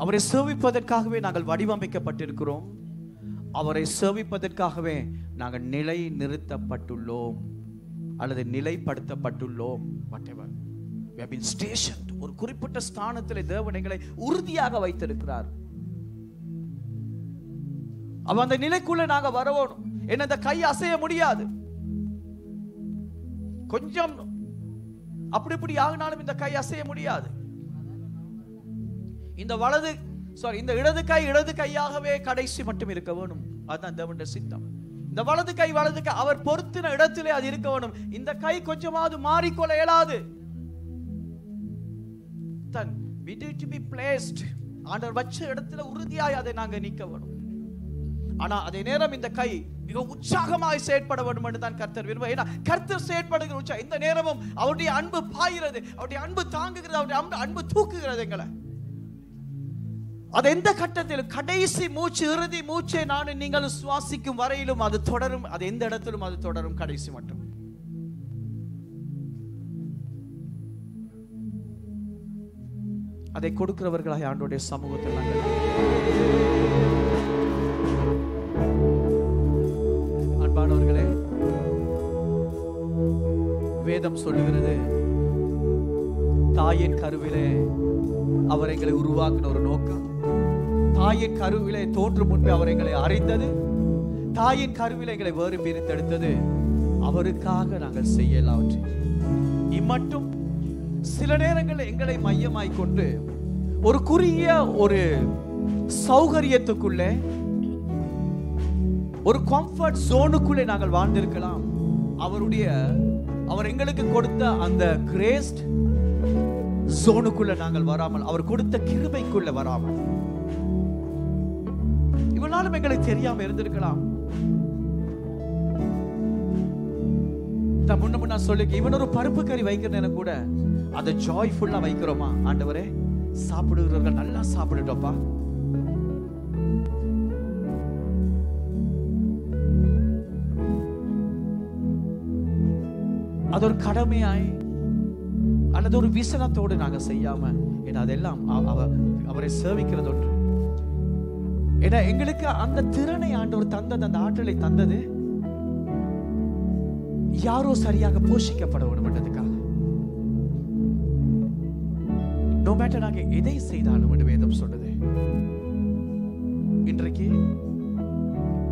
அவரை சேவிப்பதற்காகவே நாங்கள் வடிவமைக்கப்பட்டிருக்கிறோம். அவரை சேவிப்பதற்காகவே நாங்கள் நிலை நிறுத்தப்பட்டுள்ளோம் அல்லது நிலைப்படுத்தப்பட்டுள்ளோம். whatever. we have been stationed. ஒரு குறிப்பிட்ட ஸ்தானத்திலே தேவன் எங்களை உறுதியாக வைத்திருக்கிறார். அவ அந்த நிலைக்குள்ள நாங்க வரணும். என்ன இந்த கை அசைய முடியாது. கொஞ்சம் அப்படி இப்படி ஆகினாலும் இந்த கை அசைய முடியாது. இந்த இடது கையாகவே கடைசி மட்டும் இருக்க வேணும். அதுதான் தேவனுடைய சித்தம். இந்த வலது கை அவர் பொருத்தின இடத்திலே அது இருக்க வேணும். இந்த கை கொஞ்சமாவது மாறிக்கொள்ள இயலாது. we need to be placed. ஆண்டவர் வச்ச இடத்துல உறுதியாய் அதை நாங்க நிக்க வேணும். ஆனா அதே நேரம் இந்த கை மிக உற்சாகமாய் செயற்பட வேண்டும் என்று தான் கர்த்தர் விரும்புகிறார். ஏன்னா கர்த்தர் செயற்படுகிற உற்சாகம் இந்த நேரமும் அவருடைய அன்பு பாய்கிறது, அவருடைய அன்பு தாங்குகிறது, அவருடைய அன்பு தூக்குகிறது எங்களை. அது எந்த கட்டத்திலும் கடைசி மூச்சு இறுதி மூச்சை நானும் நீங்களும் சுவாசிக்கும் வரையிலும் அது தொடரும். அது எந்த இடத்திலும் அது தொடரும் கடைசி மட்டும். அதை கொடுக்கிறவர்களாக ஆண்டவருடைய சமூகத்தில் நாங்கள் அன்பானவர்களே, வேதம் சொல்லுகிறது தாயின் கருவிலே அவர் எங்களை உருவாக்கின ஒரு நோக்கம், தாயின் கருவிலே தோன்றும் முன்பே அவர் எங்களை அறிந்தது, தாயின் கருவிலே எங்களை வேறு பிரித்தெடுத்தது அவருக்காக நாங்கள் செய்யலாம். இம்மட்டும் சில நேரங்களில் எங்களை மையமாய் கொண்டு ஒரு குறுகிய ஒரு சௌகரியத்துக்குள்ளே ஒரு கம்ஃபர்ட் ஜோனுக்குள்ளே நாங்கள் வாழ்ந்திருக்கலாம். அவர் எங்களுக்கு கொடுத்த அந்த கிரேஸ்ட் ஜோனுக்குள்ள நாங்கள் வராமல், அவர் கொடுத்த கிருபைக்குள்ள வராமல், இவனாலும் எங்களுக்கு தெரியாம இருந்திருக்கலாம். முன்ன சொல்லி இவன் ஒரு பருப்பு கறி வைக்கிறேன்னு கூட அதை ஜாய்ஃபுல்லா வைக்கிறோமா? ஆண்டவரே, சாப்பிடுகிறவர்கள் நல்லா சாப்பிடுட்டோப்பா. அது ஒரு கடமையாய் அல்லது ஒரு விசனத்தோடு நாங்க செய்யாம, ஏன்னா அதெல்லாம் அவரை சேவிக்கிறது ஒன்று. ஏன்னா எங்களுக்கு அந்த திறனை ஆண்டவர் தந்தது, அந்த ஆற்றலை தந்தது யாரோ சரியாக போஷிக்கப்பட வேண்டும்ன்றதுக்காக. நோ மேட்டர் நாங்க எதை செய்தாலும் என்று வேதம் சொல்லுது. இன்றைக்கு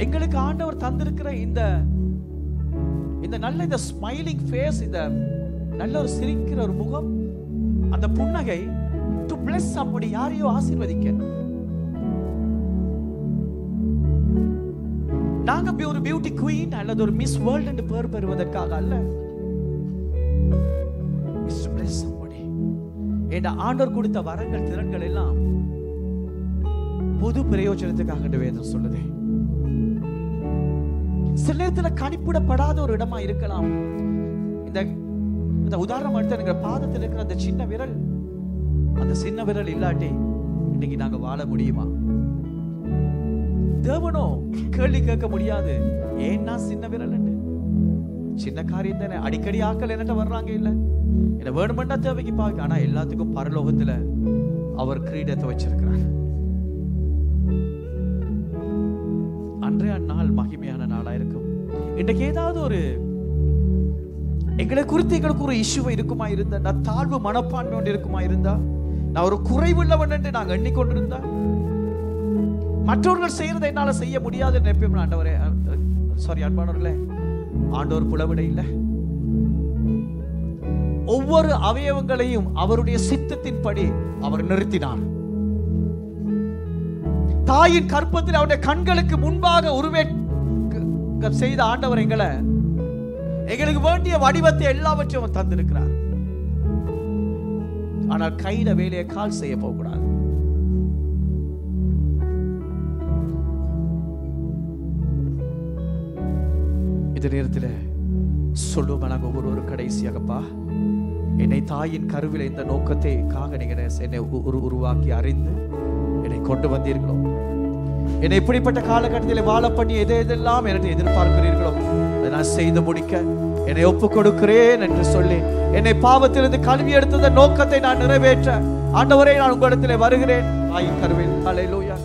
எங்களுக்கு ஆண்டவர் தந்திருக்கிற இந்த நல்ல இந்த ஸ்மைலிங் ஃபேஸ், இந்த நல்ல ஒரு சிரிக்கிற ஒரு முகம், அந்த புன்னகை, டு பிளஸ் somebody, யாரையோ ஆசீர்வதிக்க. நாங்க ஒரு பியூட்டி குவீன் அல்லது ஒரு மிஸ் வேர்ல்ட் என்று பேர் பெறுவதற்காக அல்ல. It's to bless somebody. ஏன்னா ஆண்டவர் கொடுத்த வரங்கள் திறன்கள் எல்லாம் பொது பிரயோஜனத்துக்காக என்று வேதம் சொல்லுது. சில நேரத்தில் கணிப்பிடப்படாத ஒரு இடமா இருக்கலாம். இந்த உதாரணம் எடுத்து எங்க பாதத்தில் இருக்கிற அந்த சின்ன விரல், அந்த சின்ன விரல் இல்லாட்டி இன்னைக்கு நாங்க வாழ முடியுமா? தேவனோ கேள்வி கேட்க முடியாது, ஏன்னா சின்ன விரல் சின்ன காரியம் தானே, அடிக்கடி ஆக்கள் என்னட்ட வர்றாங்க, இல்ல என்ன வேணுமெண்டா தேவைக்கு பார்க்க. ஆனா எல்லாத்துக்கும் பரலோகத்துல அவர் கிரீடத்தை வச்சிருக்கிறார். அன்றைய நாள் மகிமையான நாளா இருக்கும். இன்றைக்கு ஏதாவது ஒரு எங்களை குறித்து எங்களுக்கு ஒரு இஷ்யூ இருக்குமா இருந்தா, நான் தாழ்வு மனப்பான்மை ஒன்று இருக்குமா இருந்தா, நான் ஒரு குறைவுள்ளவன் என்று நாங்கள் எண்ணிக்கொண்டிருந்தா, மற்றவர்கள் செய்யறதை என்னால செய்ய முடியாது நினைப்பேன். ஆண்டவரே, சாரி அன்பானவர்களே, ஆண்டவர் புலவிட இல்லை. ஒவ்வொரு அவயவங்களையும் அவருடைய சித்தத்தின்படி அவர் நிறுத்தினார். தாயின் கற்பத்தில் அவருடைய கண்களுக்கு முன்பாக உருவேற்றம் செய்த ஆண்டவர் எங்களுக்கு வேண்டிய வடிவத்தை எல்லாவற்றையும் தந்திருக்கிறார். ஆனால் கையில வேலையை கால் செய்ய போகக்கூடாது. இந்த நேரத்தில் சொல்லுவோம், நாங்கள் ஒவ்வொரு கடைசியாகப்பா, என்னை தாயின் கருவில இந்த நோக்கத்தைக்காக நீங்க என்னை உருவாக்கி அறிந்து என்னை கொண்டு வந்தீர்களோ, என்னை இப்படிப்பட்ட காலகட்டத்தில் வாழ பண்ணி எதெல்லாம் என்னை எதிர்பார்க்கிறீர்களோ அதை நான் செய்து முடிக்க என்னை ஒப்பு கொடுக்கிறேன் என்று சொல்லி என்னை பாவத்திலிருந்து கல்வி எடுத்த நோக்கத்தை நான் நிறைவேற்ற ஆண்டவரே நான் உங்களிடத்தில் வருகிறேன். தாயின் கருவில். ஹல்லேலூயா.